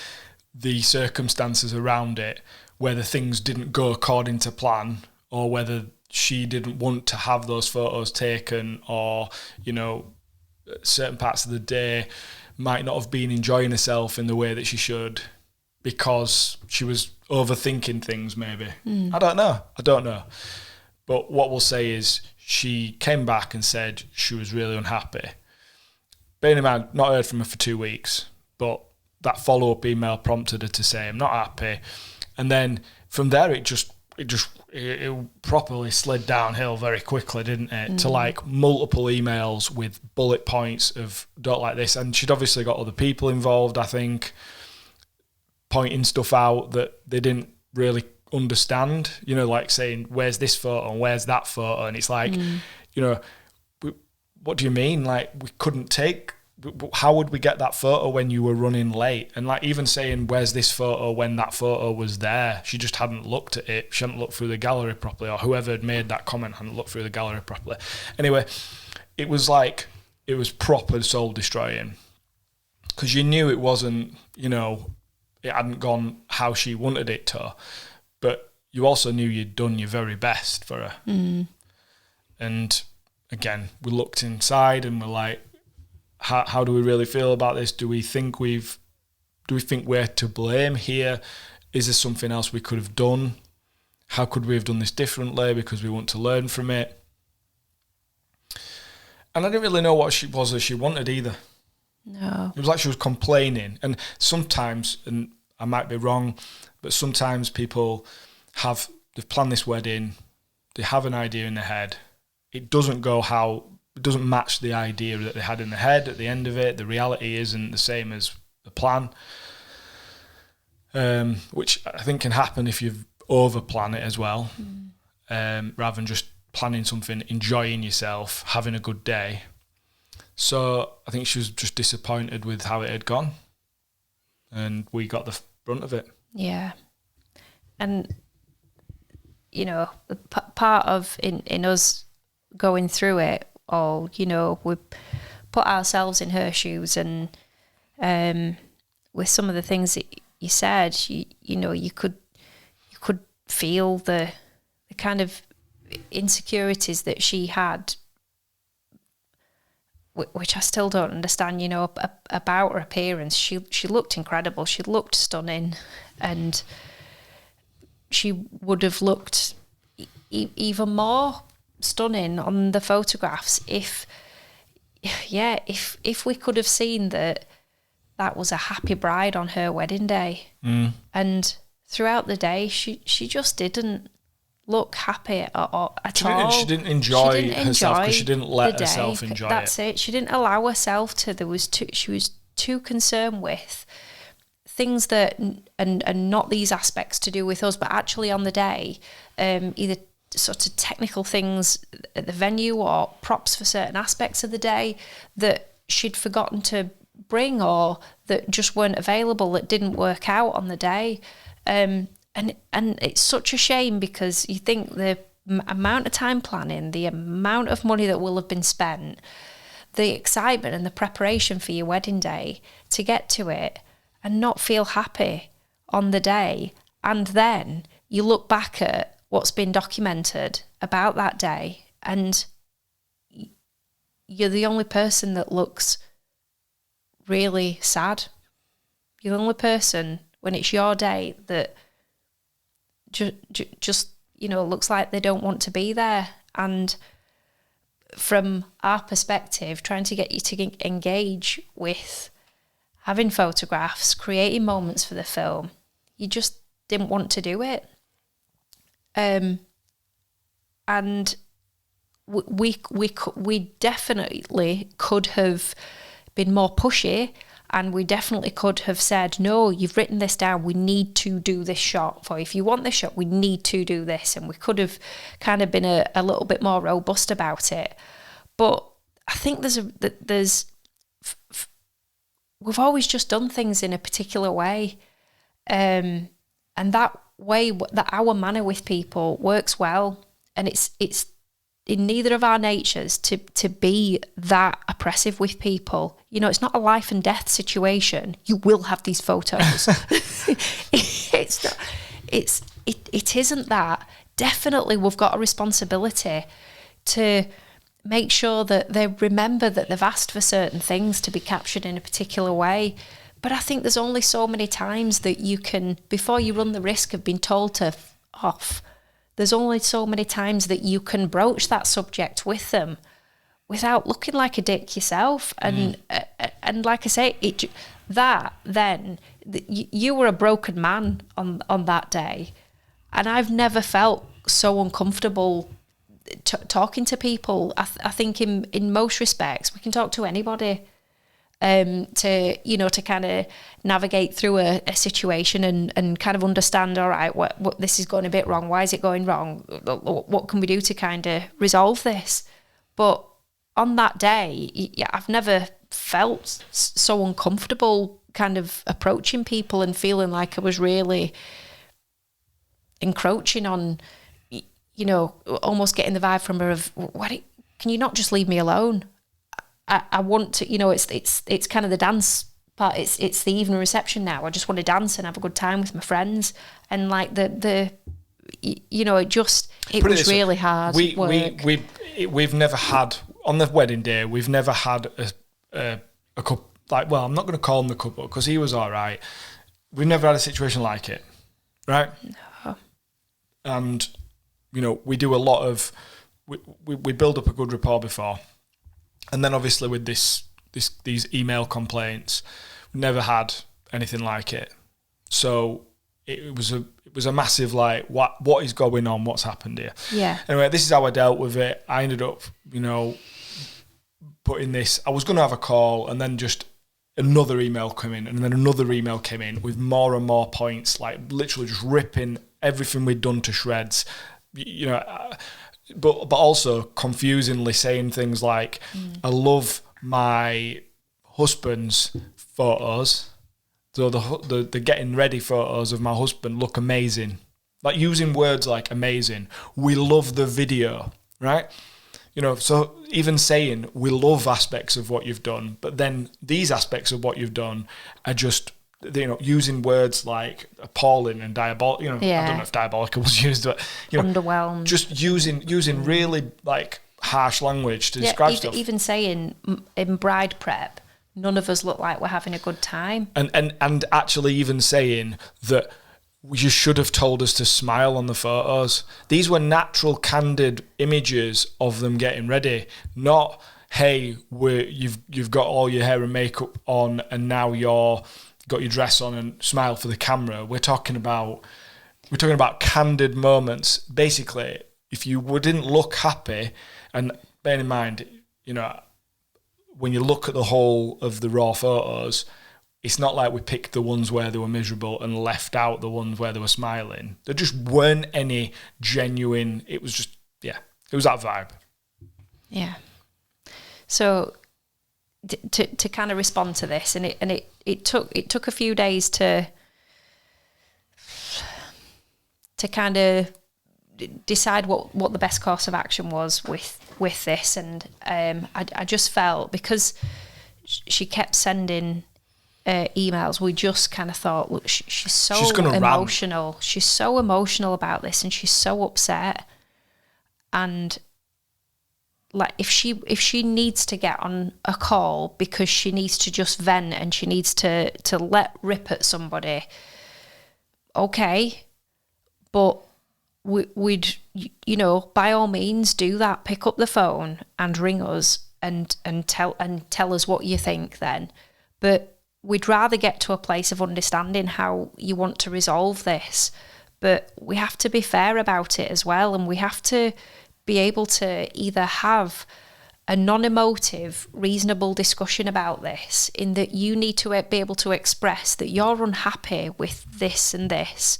the circumstances around it, whether things didn't go according to plan, or whether she didn't want to have those photos taken, or, certain parts of the day might not have been enjoying herself in the way that she should because she was overthinking things maybe. I don't know. But what we'll say is she came back and said she was really unhappy. Bearing in mind, not heard from her for 2 weeks, but that follow-up email prompted her to say, I'm not happy. And then from there, it properly slid downhill very quickly, didn't it? To like multiple emails with bullet points of don't like this. And she'd obviously got other people involved, I think, pointing stuff out that they didn't really understand, like saying, where's this photo and where's that photo? And it's like, what do you mean? Like, we couldn't take... How would we get that photo when you were running late? And like even saying, where's this photo when that photo was there? She just hadn't looked at it. She hadn't looked through the gallery properly, or whoever had made that comment hadn't looked through the gallery properly. Anyway, it was proper soul destroying because you knew it wasn't, it hadn't gone how she wanted it to, but you also knew you'd done your very best for her. And again, we looked inside and we're like, how do we really feel about this? Do we think we're to blame here? Is there something else we could have done? How could we have done this differently because we want to learn from it? And I didn't really know what she wanted either. No. It was like she was complaining. And sometimes, and I might be wrong, but sometimes people they've planned this wedding, they have an idea in their head, it doesn't go how doesn't match the idea that they had in their head at the end of it. The reality isn't the same as the plan, which I think can happen if you over plan it as well, rather than just planning something, enjoying yourself, having a good day. So I think she was just disappointed with how it had gone, and we got the brunt of it. Yeah. And, you know, part of in us going through it all, you know, we put ourselves in her shoes, and with some of the things that you said, you know, you could feel the kind of insecurities that she had, which I still don't understand, you know, about her appearance. She looked incredible. She looked stunning, and she would have looked even more stunning on the photographs if we could have seen that was a happy bride on her wedding day. And throughout the day, she just didn't look happy at all. She didn't enjoy herself because she didn't let herself enjoy it. That's it. She didn't allow herself to. She was too concerned with things that and not these aspects to do with us, but actually on the day, either sort of technical things at the venue or props for certain aspects of the day that she'd forgotten to bring, or that just weren't available, that didn't work out on the day. And it's such a shame, because you think the amount of time planning, the amount of money that will have been spent, the excitement and the preparation for your wedding day, to get to it and not feel happy on the day. And then you look back at what's been documented about that day, and you're the only person that looks really sad. You're the only person, when it's your day, that just, you know, looks like they don't want to be there. And from our perspective, trying to get you to engage with having photographs, creating moments for the film, you just didn't want to do it. And we definitely could have been more pushy, and we definitely could have said, no, you've written this down, we need to do this shot for you. If you want this shot, we need to do this. And we could have kind of been a little bit more robust about it. But I think we've always just done things in a particular way. And that way, that our manner with people works well. And it's in neither of our natures to be that oppressive with people. You know, it's not a life and death situation. You will have these photos. It isn't that. Definitely, we've got a responsibility to make sure that they remember that they've asked for certain things to be captured in a particular way. But I think there's only so many times that you can, before you run the risk of being told to off, there's only so many times that you can broach that subject with them without looking like a dick yourself. And like I say, you were a broken man on that day. And I've never felt so uncomfortable talking to people. I think in most respects, we can talk to anybody to kind of navigate through a situation and kind of understand, all right, what this is going a bit wrong. Why is it going wrong? What can we do to kind of resolve this? But on that day, I've never felt so uncomfortable kind of approaching people and feeling like I was really encroaching on, you know, almost getting the vibe from her of, can you not just leave me alone? I want to, you know, it's kind of the dance part. It's the evening reception now. I just want to dance and have a good time with my friends. And like the you know, it was really hard work. We've never had, on the wedding day, we've never had a couple, like, well, I'm not going to call him the couple because he was all right. We've never had a situation like it, right? No. And, you know, we do a lot of, we build up a good rapport before. And then obviously with these email complaints, we never had anything like it. So it was a massive, like, what is going on? What's happened here? Yeah. Anyway, this is how I dealt with it. I ended up, you know, putting this, I was going to have a call, and then just another email came in, and then another email came in with more and more points, like literally just ripping everything we'd done to shreds, you know, but also confusingly saying things like, I love my husband's photos, so the getting ready photos of my husband look amazing. Like using words like amazing. We love the video, right? You know, so even saying we love aspects of what you've done, but then these aspects of what you've done are just, you know, using words like appalling and diabolical. You know, I don't know if diabolical was used, but you know, underwhelmed. Just using really like harsh language to describe stuff. Even saying in bride prep, none of us look like we're having a good time. And actually even saying that you should have told us to smile on the photos. These were natural, candid images of them getting ready, not, hey, you've got all your hair and makeup on and now you're got your dress on and smile for the camera. We're talking about candid moments. Basically, if you didn't look happy, and bear in mind, you know, when you look at the whole of the raw photos, it's not like we picked the ones where they were miserable and left out the ones where they were smiling. There just weren't any genuine. It was just, it was that vibe. Yeah. So to kind of respond to this, and it took a few days to kind of decide what the best course of action was with this, and I just felt, because she kept sending emails, we just kind of thought, look, she's so emotional. Rant. She's so emotional about this, and she's so upset. And like, if she needs to get on a call because she needs to just vent and she needs to let rip at somebody, okay, but we'd, you know, by all means do that. Pick up the phone and ring us and tell us what you think then. But we'd rather get to a place of understanding how you want to resolve this. But we have to be fair about it as well, and we have to be able to either have a non-emotive, reasonable discussion about this, in that you need to be able to express that you're unhappy with this and this.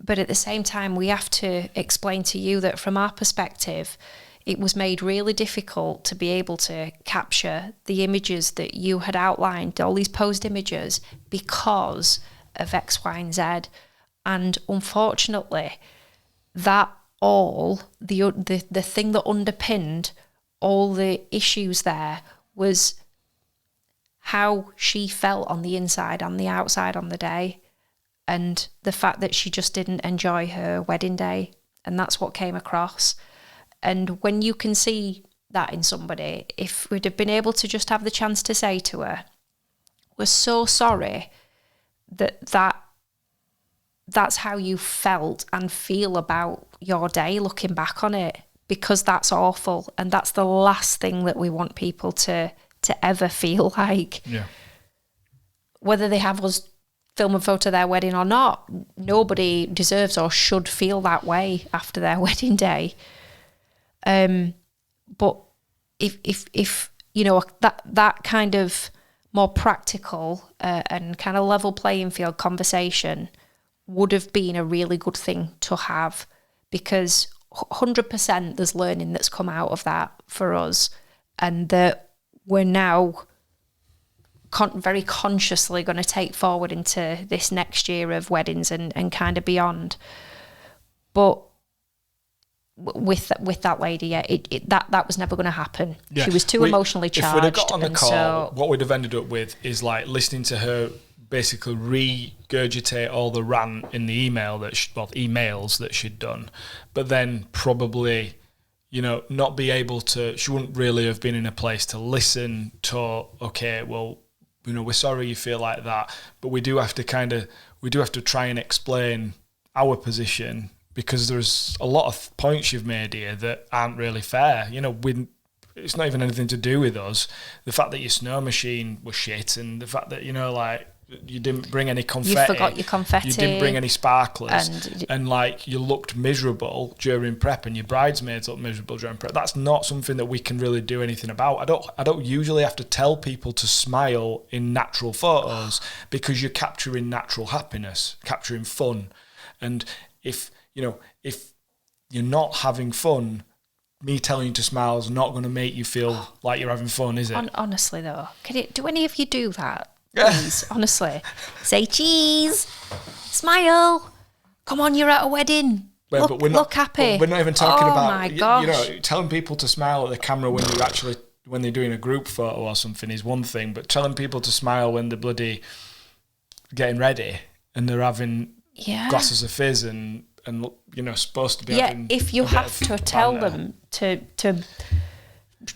But at the same time, we have to explain to you that from our perspective, it was made really difficult to be able to capture the images that you had outlined, all these posed images, because of X, Y, and Z. And unfortunately, that all, the thing that underpinned all the issues there was how she felt on the inside and the outside on the day, and the fact that she just didn't enjoy her wedding day. And that's what came across. And when you can see that in somebody, if we'd have been able to just have the chance to say to her, we're so sorry that's how you felt and feel about your day looking back on it, because that's awful, and that's the last thing that we want people to ever feel like. Yeah. Whether they have us film a photo of their wedding or not, nobody deserves or should feel that way after their wedding day. But if you know, that kind of more practical and kind of level playing field conversation would have been a really good thing to have, because 100% there's learning that's come out of that for us, and that we're now very consciously going to take forward into this next year of weddings and kind of beyond. But with that lady, that was never going to happen. Yeah. She was too emotionally charged. If we'd have got on the call, what we'd have ended up with is like listening to her basically regurgitate all the rant in the emails that she'd done, but then probably, you know, not be able to. She wouldn't really have been in a place to listen to. Okay, well, you know, we're sorry you feel like that, but we do have to try and explain our position, because there's a lot of points you've made here that aren't really fair. You know, it's not even anything to do with us. The fact that your snow machine was shit, and the fact that, you know, like, You didn't bring any confetti. You forgot your confetti. You didn't bring any sparklers. And like, you looked miserable during prep, and your bridesmaids looked miserable during prep. That's not something that we can really do anything about. I don't usually have to tell people to smile in natural photos, because you're capturing natural happiness, capturing fun. And if you're not having fun, me telling you to smile is not going to make you feel like you're having fun, is it? Honestly, though, do any of you do that? Please, honestly, say cheese, smile. Come on, you're at a wedding. Well, look happy. We're not even talking about, my gosh. Telling people to smile at the camera when they're doing a group photo or something is one thing, but telling people to smile when they're bloody getting ready and they're having glasses of fizz and supposed to be having. Yeah, if you have to tell them to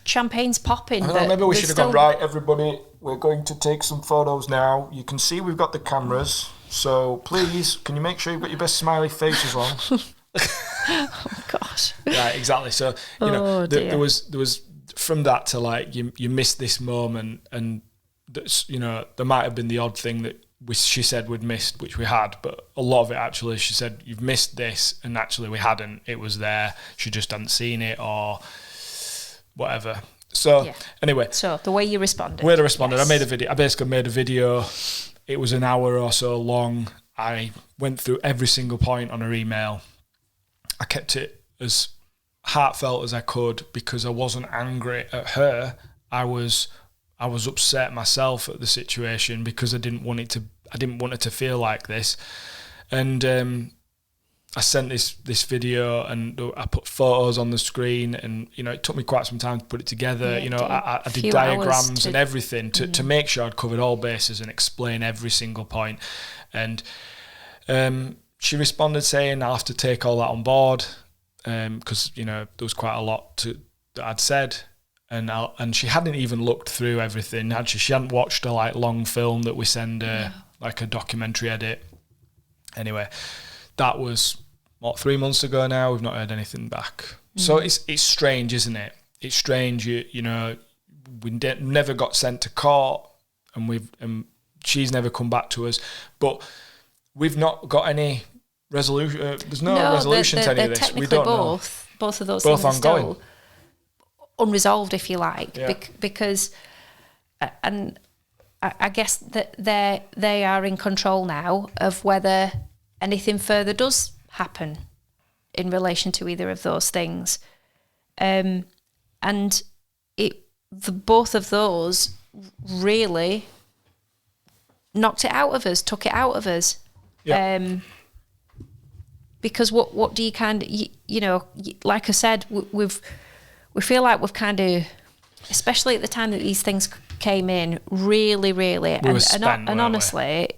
champagne's popping. I know, maybe we should have gone, right, everybody, we're going to take some photos now. You can see we've got the cameras, so please, can you make sure you've got your best smiley faces on? Oh gosh. Right, exactly. So there was from that to like you missed this moment, and that's, there might have been the odd thing that she said we'd missed, which we had, but a lot of it actually, she said, you've missed this, and actually we hadn't. It was there. She just hadn't seen it or whatever. So anyway, so the way you responded. Yes. I made a video. I basically made a video. It was an hour or so long. I went through every single point on her email. I kept it as heartfelt as I could, because I wasn't angry at her. I was upset myself at the situation, because I didn't want it to feel like this. And I sent this video, and I put photos on the screen, and it took me quite some time to put it together. I did diagrams and everything to make sure I'd covered all bases and explain every single point. And she responded saying I'll have to take all that on board, because there was quite a lot that I'd said. And she hadn't even looked through everything, had she? She hadn't watched a long film that we send like a documentary edit. Anyway, that was 3 months ago now. We've not heard anything back. So it's strange, isn't it? It's strange. We never got sent to court, and she's never come back to us. But we've not got any resolution. There's no resolution to any of this. We don't know. Both of those both things ongoing. Are still unresolved, if you like, because, and I guess that they are in control now of whether anything further does happen in relation to either of those things, and both of those really knocked it out of us, took it out of us. Yeah. Because what do you kind of, like I said, we feel like we've kind of, especially at the time that these things came in, really, and honestly,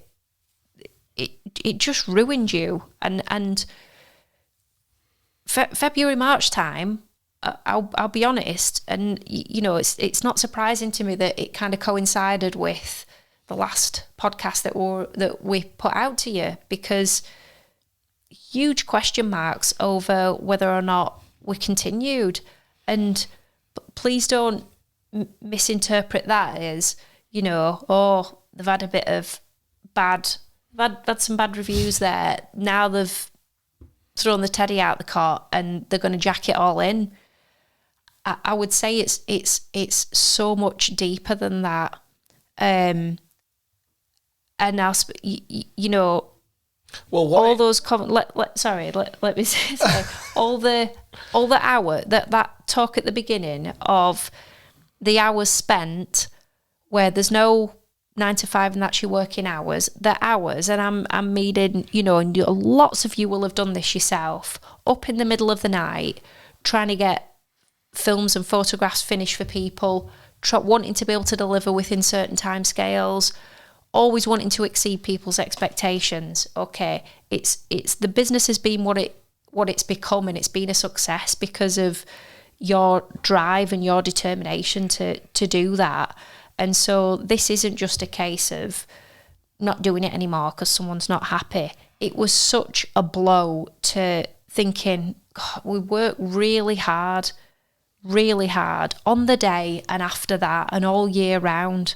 it just ruined you. And February, March time, I'll be honest, and it's not surprising to me that it kind of coincided with the last podcast that we put out to you, because huge question marks over whether or not we continued. And please don't misinterpret that as, they've had a bit of had some bad reviews there. Now they've thrown the teddy out the cart and they're going to jack it all in. I would say it's so much deeper than that. And now, well, all those let me say sorry. all the hour that talk at the beginning of the hours spent where there's no 9 to 5 and that's your working hours, the hours, and I'm meaning, and lots of you will have done this yourself, up in the middle of the night trying to get films and photographs finished for people, wanting to be able to deliver within certain timescales, always wanting to exceed people's expectations. Okay, it's the business has been what it's become, and it's been a success because of your drive and your determination to do that. And so this isn't just a case of not doing it anymore because someone's not happy. It was such a blow to thinking, God, we worked really hard on the day and after that and all year round.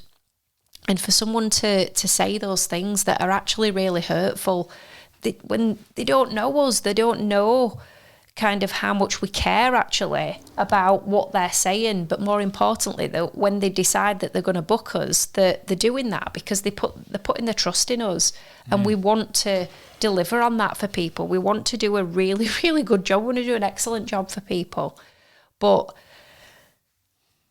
And for someone to say those things that are actually really hurtful, when they don't know us, they don't know kind of how much we care actually about what they're saying. But more importantly, that when they decide that they're going to book us, they're doing that because they're putting their trust in us, and we want to deliver on that for people. We want to do a really, really good job. We want to do an excellent job for people. But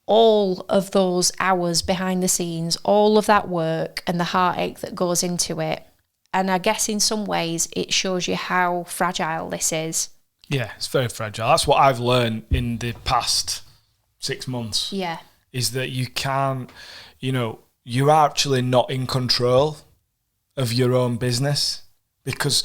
all of those hours behind the scenes, all of that work and the heartache that goes into it, and I guess in some ways it shows you how fragile this is. Yeah, it's very fragile. That's what I've learned in the past 6 months. Yeah. Is that you can't, you're actually not in control of your own business, because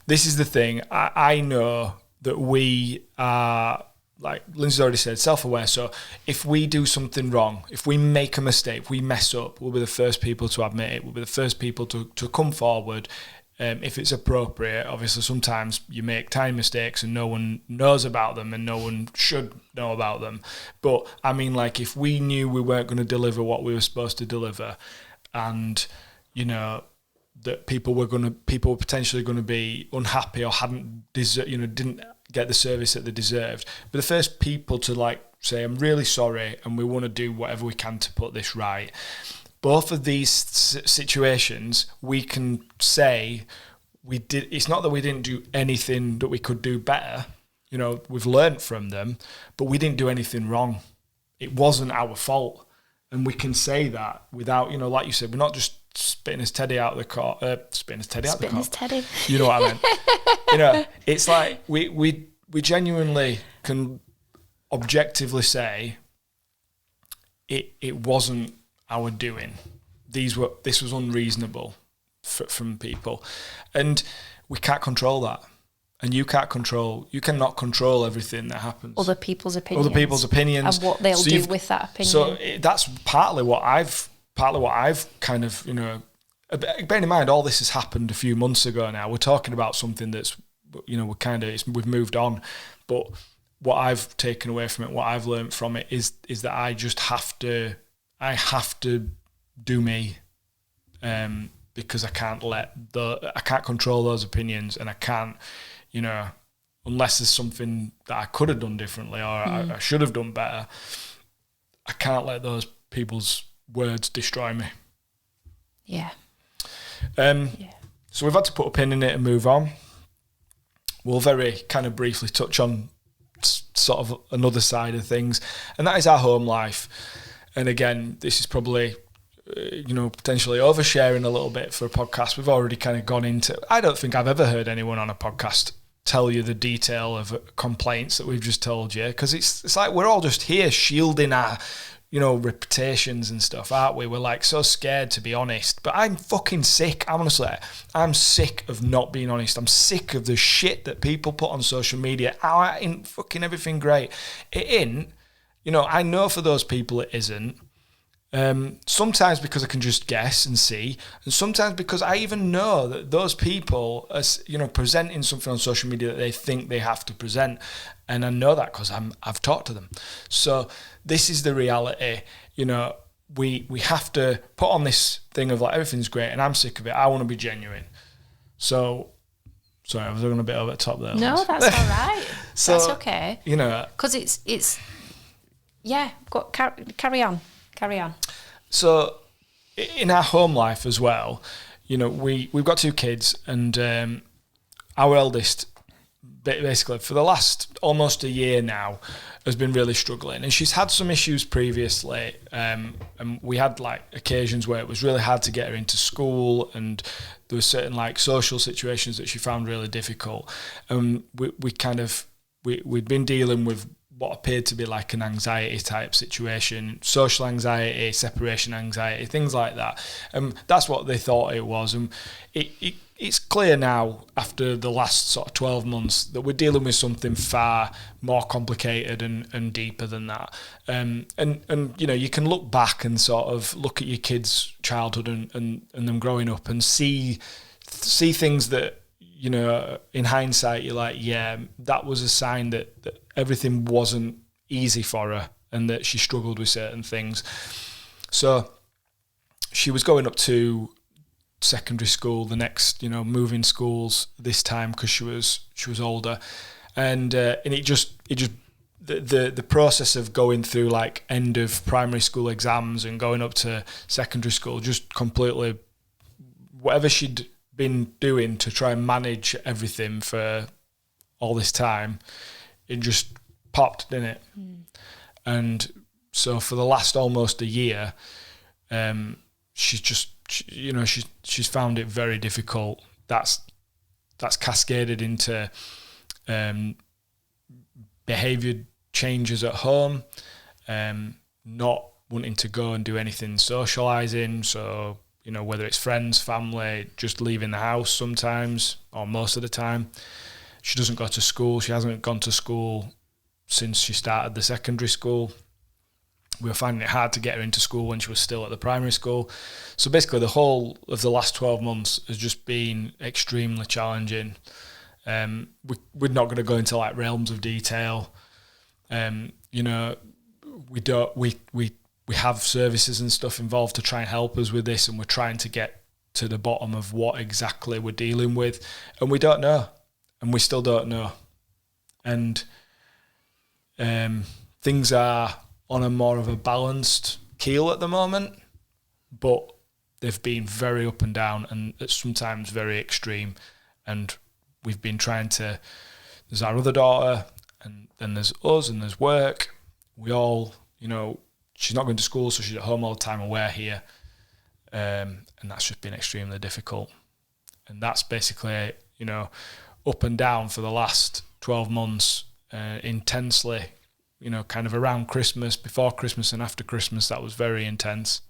this is the thing. I know that we are, like Lindsay's already said, self-aware. So if we do something wrong, if we make a mistake, if we mess up, we'll be the first people to admit it. We'll be the first people to come forward. If it's appropriate. Obviously, sometimes you make tiny mistakes and no one knows about them and no one should know about them. But I mean, like, if we knew we weren't going to deliver what we were supposed to deliver, and that people were potentially going to be unhappy or didn't get the service that they deserved, but the first people to say, I'm really sorry and we want to do whatever we can to put this right. Both of these situations, we can say we did. It's not that we didn't do anything that we could do better. We've learned from them, but we didn't do anything wrong. It wasn't our fault, and we can say that without, like you said, we're not just spitting his teddy out of the car. Spitting his teddy out of the car. Spitting his teddy. You know what I meant? It's like we genuinely can objectively say it wasn't our doing. This was unreasonable from people, and we can't control that. And you cannot control everything that happens. Other people's opinions and what they'll do with that opinion. So that's partly what I've kind of, bearing in mind all this has happened a few months ago now. We're talking about something that's, we've moved on, but what I've taken away from it, what I've learned from it is that I just have to do me, because I can't control those opinions, and I can't, unless there's something that I could have done differently or I should have done better, I can't let those people's words destroy me. Yeah. So we've had to put a pin in it and move on. We'll very kind of briefly touch on sort of another side of things, and that is our home life. And again, this is probably, potentially oversharing a little bit for a podcast. We've already kind of gone into, I don't think I've ever heard anyone on a podcast tell you the detail of complaints that we've just told you, because it's like we're all just here shielding our, reputations and stuff, aren't we? We're like so scared to be honest. But I'm fucking sick. Honestly, I'm sick of not being honest. I'm sick of the shit that people put on social media. Oh, ain't fucking everything great. It ain't. I know for those people it isn't. Sometimes because I can just guess and see, and sometimes because I even know that those people are, presenting something on social media that they think they have to present, and I know that because I've talked to them. So this is the reality. We have to put on this thing of like everything's great, and I'm sick of it. I want to be genuine. So sorry, I was going a bit over the top there. No, that's all right. So, that's okay. Because it's yeah. Carry on. So, in our home life as well, we've got 2 kids, and our eldest, basically for the last almost a year now, has been really struggling, and she's had some issues previously, and we had occasions where it was really hard to get her into school, and there were certain social situations that she found really difficult, and we'd been dealing with what appeared to be like an anxiety type situation, social anxiety, separation anxiety, things like that. That's what they thought it was. And it's clear now, after the last sort of 12 months, that we're dealing with something far more complicated and deeper than that. And you can look back and sort of look at your kids' childhood and them growing up and see things that, in hindsight, you're like, yeah, that was a sign that everything wasn't easy for her and that she struggled with certain things. So she was going up to secondary school the next, moving schools this time because she was older, and it just the process of going through like end of primary school exams and going up to secondary school just completely, whatever she'd been doing to try and manage everything for all this time, it just popped, didn't it? And so for the last almost a year, she's found it very difficult. That's cascaded into behaviour changes at home, not wanting to go and do anything socialising. So, whether it's friends, family, just leaving the house sometimes or most of the time. She doesn't go to school. She hasn't gone to school since she started the secondary school. We were finding it hard to get her into school when she was still at the primary school. So basically the whole of the last 12 months has just been extremely challenging. We're not going to go into like realms of detail. We have services and stuff involved to try and help us with this, and we're trying to get to the bottom of what exactly we're dealing with, and we don't know, and we still don't know. And things are on a more of a balanced keel at the moment, but they've been very up and down, and sometimes very extreme. And we've been trying to, there's our other daughter, and then there's us, and there's work. We all, she's not going to school, so she's at home all the time, and we're here. And that's just been extremely difficult. And that's basically, up and down for the last 12 months, intensely, kind of around Christmas, before Christmas and after Christmas. That was very intense.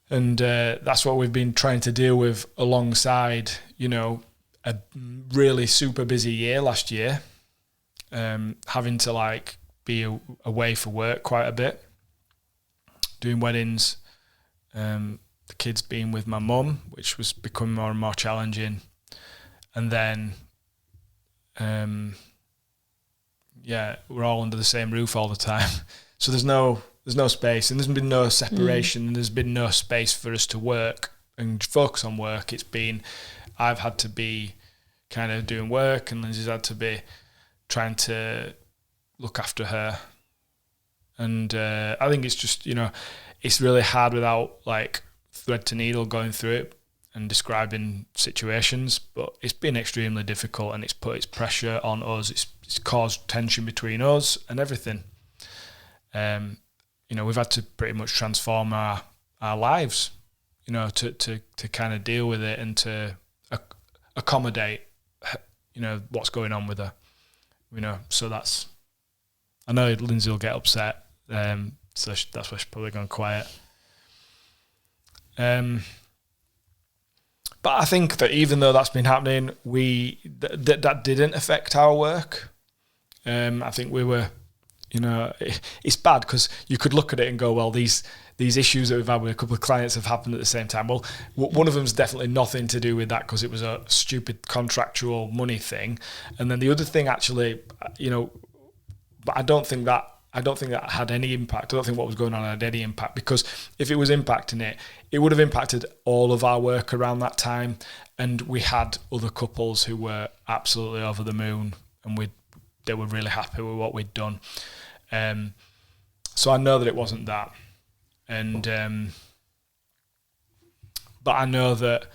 And that's what we've been trying to deal with alongside, a really super busy year last year, having to be away for work quite a bit, doing weddings, the kids being with my mum, which was becoming more and more challenging. And then, we're all under the same roof all the time. So there's no space, and there's been no separation, and there's been no space for us to work and focus on work. I've had to be kind of doing work, and Lindsay's had to be trying to look after her. And I think it's just, it's really hard without thread to needle going through it and describing situations, but it's been extremely difficult, and it's put its pressure on us. It's caused tension between us and everything. We've had to pretty much transform our lives, to kind of deal with it and to accommodate, what's going on with her. So I know Lindsay will get upset, so that's why she's probably gone quiet. But I think that even though that's been happening, that didn't affect our work. I think we were, it's bad because you could look at it and go, well, these issues that we've had with a couple of clients have happened at the same time. Well, one of them's definitely nothing to do with that because it was a stupid contractual money thing. And then the other thing actually, but I don't think that had any impact. I don't think what was going on had any impact, because if it was impacting it, it would have impacted all of our work around that time. And we had other couples who were absolutely over the moon, and they were really happy with what we'd done. So I know that it wasn't that. And but I know that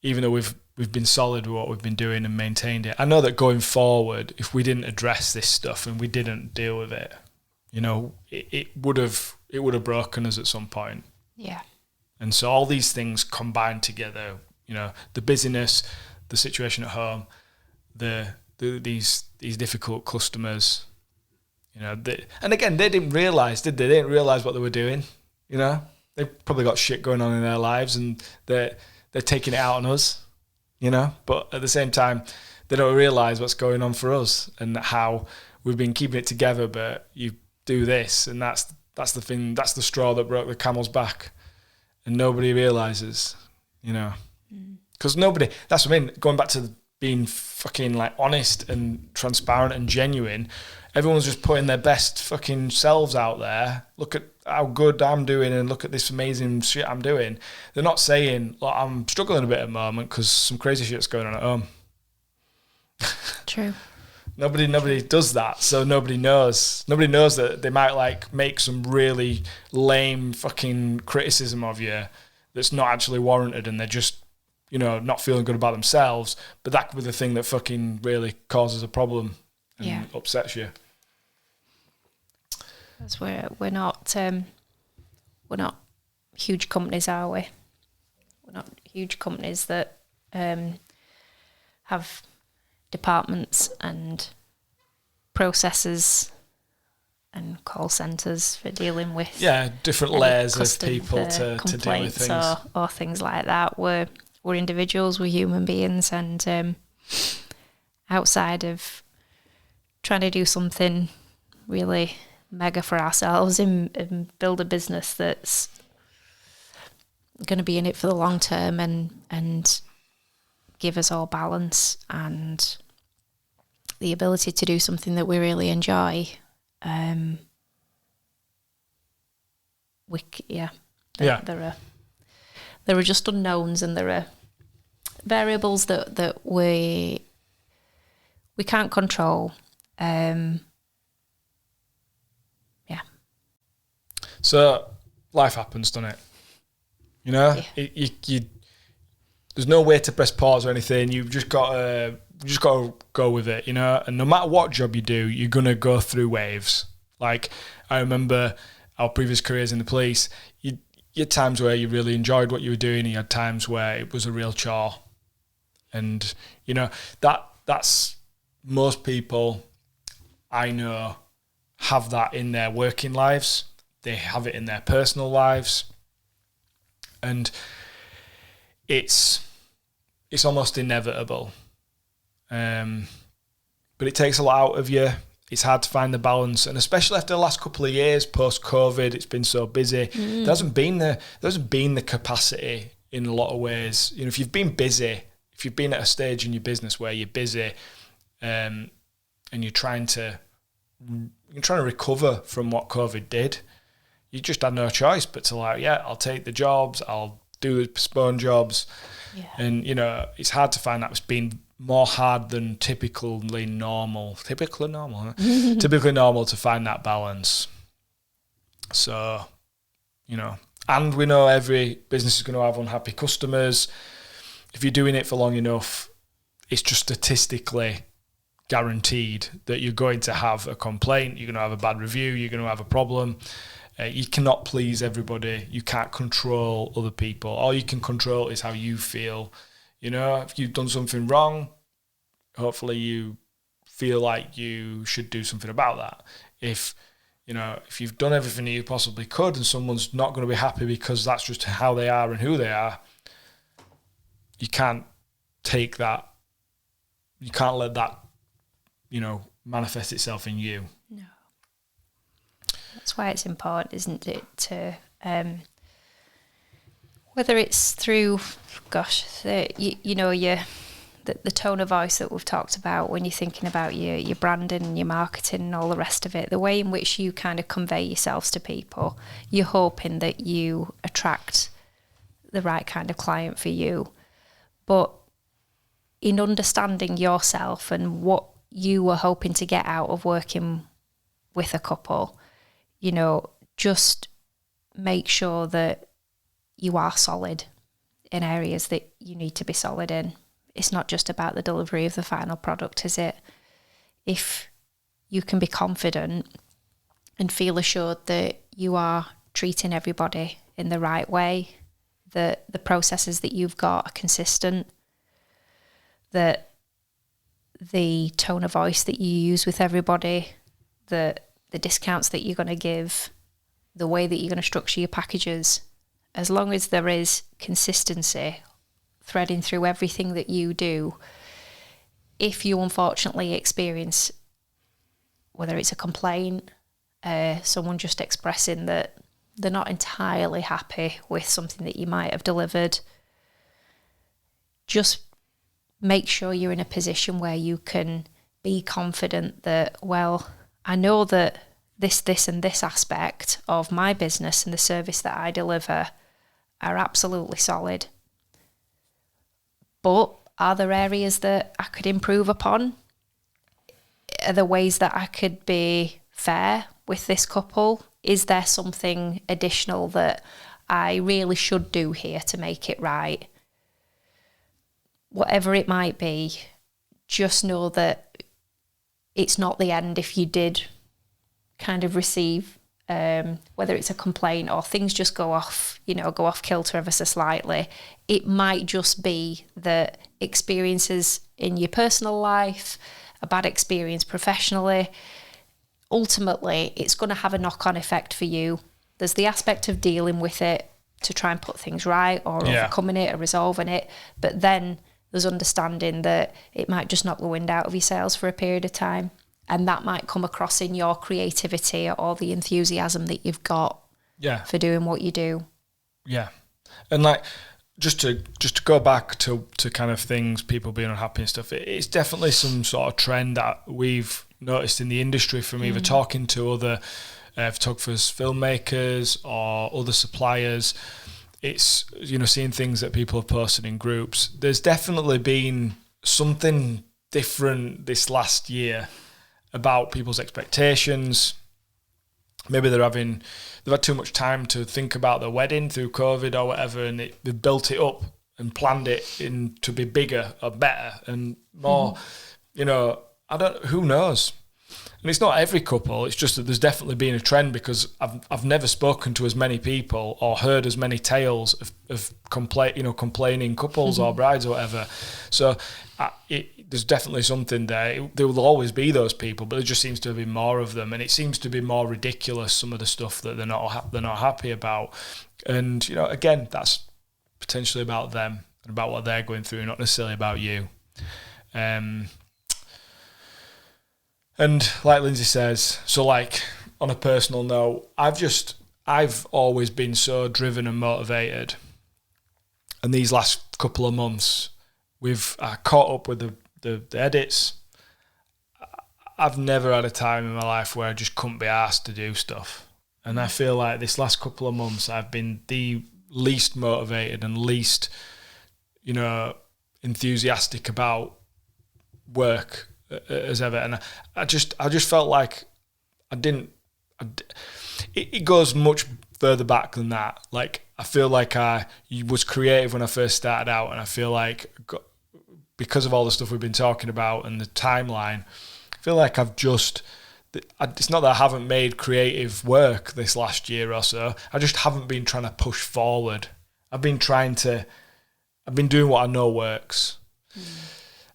even though we've been solid with what we've been doing and maintained it, I know that going forward, if we didn't address this stuff and we didn't deal with it, it would have broken us at some point. Yeah. And so all these things combined together, the busyness, the situation at home, these difficult customers, and again, they didn't realise, did they? They didn't realise what they were doing. They've probably got shit going on in their lives, and they're taking it out on us. But at the same time, they don't realise what's going on for us and how we've been keeping it together. But you do this, and that's the thing. That's the straw that broke the camel's back, and nobody realises. Because nobody. That's what I mean. Going back to being fucking honest and transparent and genuine. Everyone's just putting their best fucking selves out there. Look at how good I'm doing and look at this amazing shit I'm doing. They're not saying, look, I'm struggling a bit at the moment because some crazy shit's going on at home. True. Nobody does that, so nobody knows. Nobody knows that they might like make some really lame fucking criticism of you that's not actually warranted, and they're just, you know, not feeling good about themselves. But that could be the thing that fucking really causes a problem and upsets you. Because we're not huge companies, are we? We're not huge companies that have departments and processes and call centres for dealing with different layers of people to deal with things or things like that. We're individuals, we're human beings, and outside of trying to do something really mega for ourselves and build a business that's going to be in it for the long term and give us all balance and the ability to do something that we really enjoy. There are just unknowns, and there are variables that we can't control. So life happens, doesn't it? You know, you there's no way to press pause or anything. You've just got to go with it, you know. And no matter what job you do, you're gonna go through waves. Like I remember our previous careers in the police. You had times where you really enjoyed what you were doing. You had times where it was a real chore, and you know that's most people I know have that in their working lives. They have it in their personal lives, and it's almost inevitable. But it takes a lot out of you. It's hard to find the balance, and especially after the last couple of years post-COVID, it's been so busy. There hasn't been the capacity in a lot of ways. You know, if you've been busy, if you've been at a stage in your business where you're busy, and you're trying to recover from what COVID did, you just had no choice but to I'll take the jobs, I'll do the postponed jobs. Yeah. And, you know, it's hard to find that. It's been more hard than typically normal to find that balance. So, you know, and we know every business is going to have unhappy customers. If you're doing it for long enough, it's just statistically guaranteed that you're going to have a complaint, you're going to have a bad review, you're going to have a problem. You cannot please everybody. You can't control other people. All you can control is how you feel. You know, if you've done something wrong, hopefully you feel like you should do something about that. If you've done everything that you possibly could and someone's not going to be happy because that's just how they are and who they are, you can't take that. You can't let that, you know, manifest itself in you. No. That's why it's important, isn't it, to whether it's through, the tone of voice that we've talked about when you're thinking about your branding and your marketing and all the rest of it, the way in which you kind of convey yourselves to people, you're hoping that you attract the right kind of client for you. But in understanding yourself and what you were hoping to get out of working with a couple, you know, just make sure that you are solid in areas that you need to be solid in. It's not just about the delivery of the final product, is it? If you can be confident and feel assured that you are treating everybody in the right way, that the processes that you've got are consistent, that the tone of voice that you use with everybody, that the discounts that you're going to give, the way that you're going to structure your packages, as long as there is consistency threading through everything that you do, if you unfortunately experience, whether it's a complaint, someone just expressing that they're not entirely happy with something that you might have delivered, just make sure you're in a position where you can be confident that, well, I know that this and this aspect of my business and the service that I deliver are absolutely solid. But are there areas that I could improve upon? Are there ways that I could be fair with this couple? Is there something additional that I really should do here to make it right? Whatever it might be, just know that it's not the end if you did kind of receive, whether it's a complaint or things just go off kilter ever so slightly. It might just be that experiences in your personal life, a bad experience professionally, ultimately it's going to have a knock-on effect for you. There's the aspect of dealing with it to try and put things right or overcoming it or resolving it, but then there's understanding that it might just knock the wind out of your sails for a period of time, and that might come across in your creativity or the enthusiasm that you've got for doing what you do. Yeah. And like, just to go back to kind of things, people being unhappy and stuff, it's definitely some sort of trend that we've noticed in the industry from either talking to other photographers, filmmakers, or other suppliers. It's, seeing things that people have posted in groups. There's definitely been something different this last year about people's expectations. Maybe they've had too much time to think about their wedding through COVID or whatever, and they've built it up and planned it to be bigger or better and more. Who knows? And it's not every couple. It's just that there's definitely been a trend, because I've never spoken to as many people or heard as many tales of complaining couples or brides or whatever. So there's definitely something there. There will always be those people, but there just seems to be more of them, and it seems to be more ridiculous, some of the stuff that they're not happy about. And again, that's potentially about them and about what they're going through, not necessarily about you. And like Lindsay says, so like on a personal note, I've always been so driven and motivated. And these last couple of months, we've caught up with the edits. I've never had a time in my life where I just couldn't be asked to do stuff. And I feel like this last couple of months, I've been the least motivated and least, enthusiastic about work as ever. And I just felt like it goes much further back than that. Like, I feel like I was creative when I first started out, and I feel like because of all the stuff we've been talking about and the timeline, I feel like it's not that I haven't made creative work this last year or so. I just haven't been trying to push forward. I've been doing what I know works.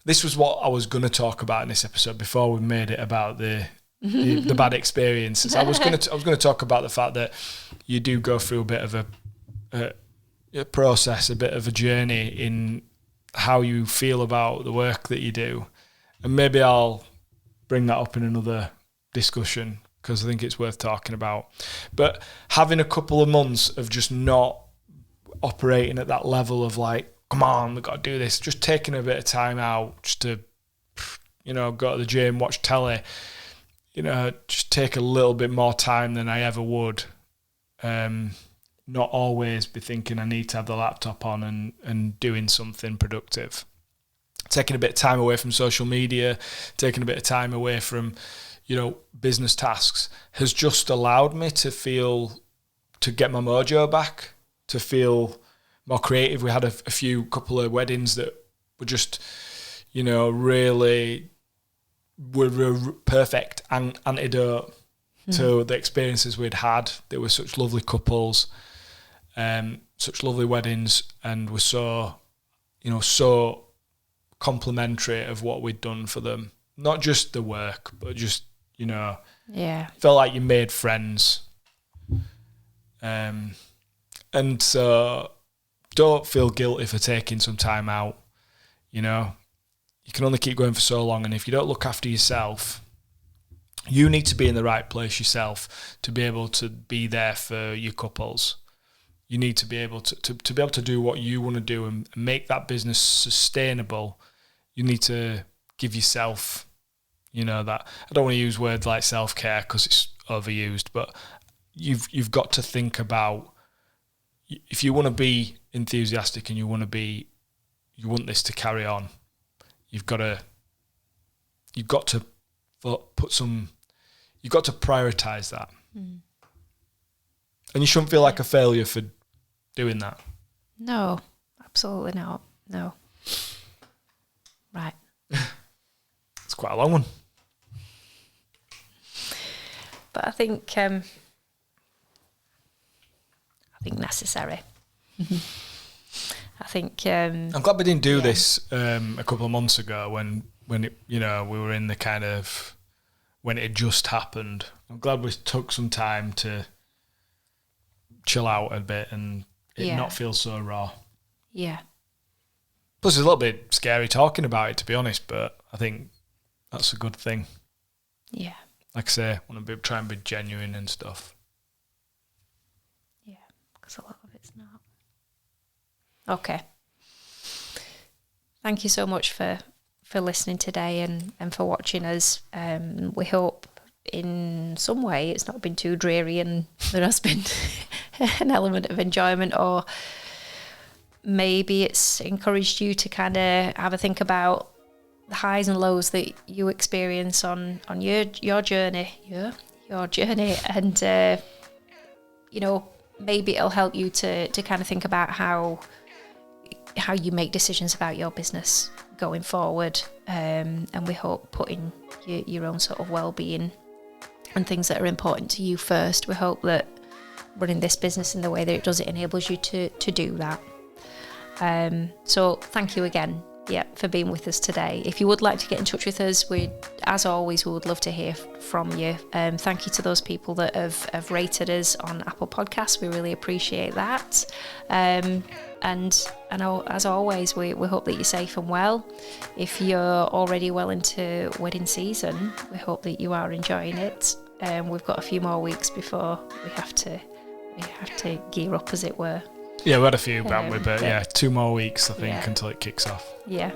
This was what I was going to talk about in this episode before we made it about the bad experiences. I was going to talk about the fact that you do go through a bit of a process, a bit of a journey in how you feel about the work that you do, and maybe I'll bring that up in another discussion, because I think it's worth talking about. But having a couple of months of just not operating at that level of like, come on, we've got to do this, just taking a bit of time out just to, go to the gym, watch telly, just take a little bit more time than I ever would. Not always be thinking I need to have the laptop on and doing something productive. Taking a bit of time away from social media, taking a bit of time away from, business tasks has just allowed me to get my mojo back, to feel more creative. We had a couple of weddings that were just, really were a perfect antidote to the experiences we'd had. They were such lovely couples, such lovely weddings, and were so complimentary of what we'd done for them. Not just the work, but just, felt like you made friends. And so don't feel guilty for taking some time out. You can only keep going for so long, and if you don't look after yourself, you need to be in the right place yourself to be able to be there for your couples. You need to be able to be able to do what you want to do and make that business sustainable. You need to give yourself You know, that I don't want to use words like self-care because it's overused, but you've got to think about, if you want to be enthusiastic and you want this to carry on, you've got to prioritize that. And you shouldn't feel like a failure for doing that. No, absolutely not. No. Right. It's quite a long one. But I think necessary. I think I'm glad we didn't do this a couple of months ago when it, you know, we were in the kind of, when it had just happened. I'm glad we took some time to chill out a bit and it not feel so raw. Yeah. Plus, it's a little bit scary talking about it, to be honest, but I think that's a good thing. Yeah. Like I say, I want to try and be genuine and stuff. Yeah, because a lot of it's not. Okay. Thank you so much for listening today and for watching us. We hope in some way it's not been too dreary and there has been an element of enjoyment, or maybe it's encouraged you to kind of have a think about the highs and lows that you experience on your journey, and you know, maybe it'll help you to kind of think about how you make decisions about your business going forward, and we hope putting your own sort of well-being and things that are important to you first. We hope that running this business in the way that it does, it enables you to do that. So thank you again for being with us today. If you would like to get in touch with us, as always, we would love to hear from you. Thank you to those people that have rated us on Apple Podcasts. We really appreciate that. And as always, we hope that you're safe and well. If you're already well into wedding season, we hope that you are enjoying it. We've got a few more weeks before we have to gear up, as it were. Yeah, we had a few, but 2 more weeks, I think, until it kicks off. Yeah.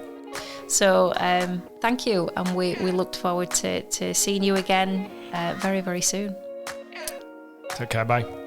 So thank you, and we looked forward to seeing you again very, very soon. Take care, bye.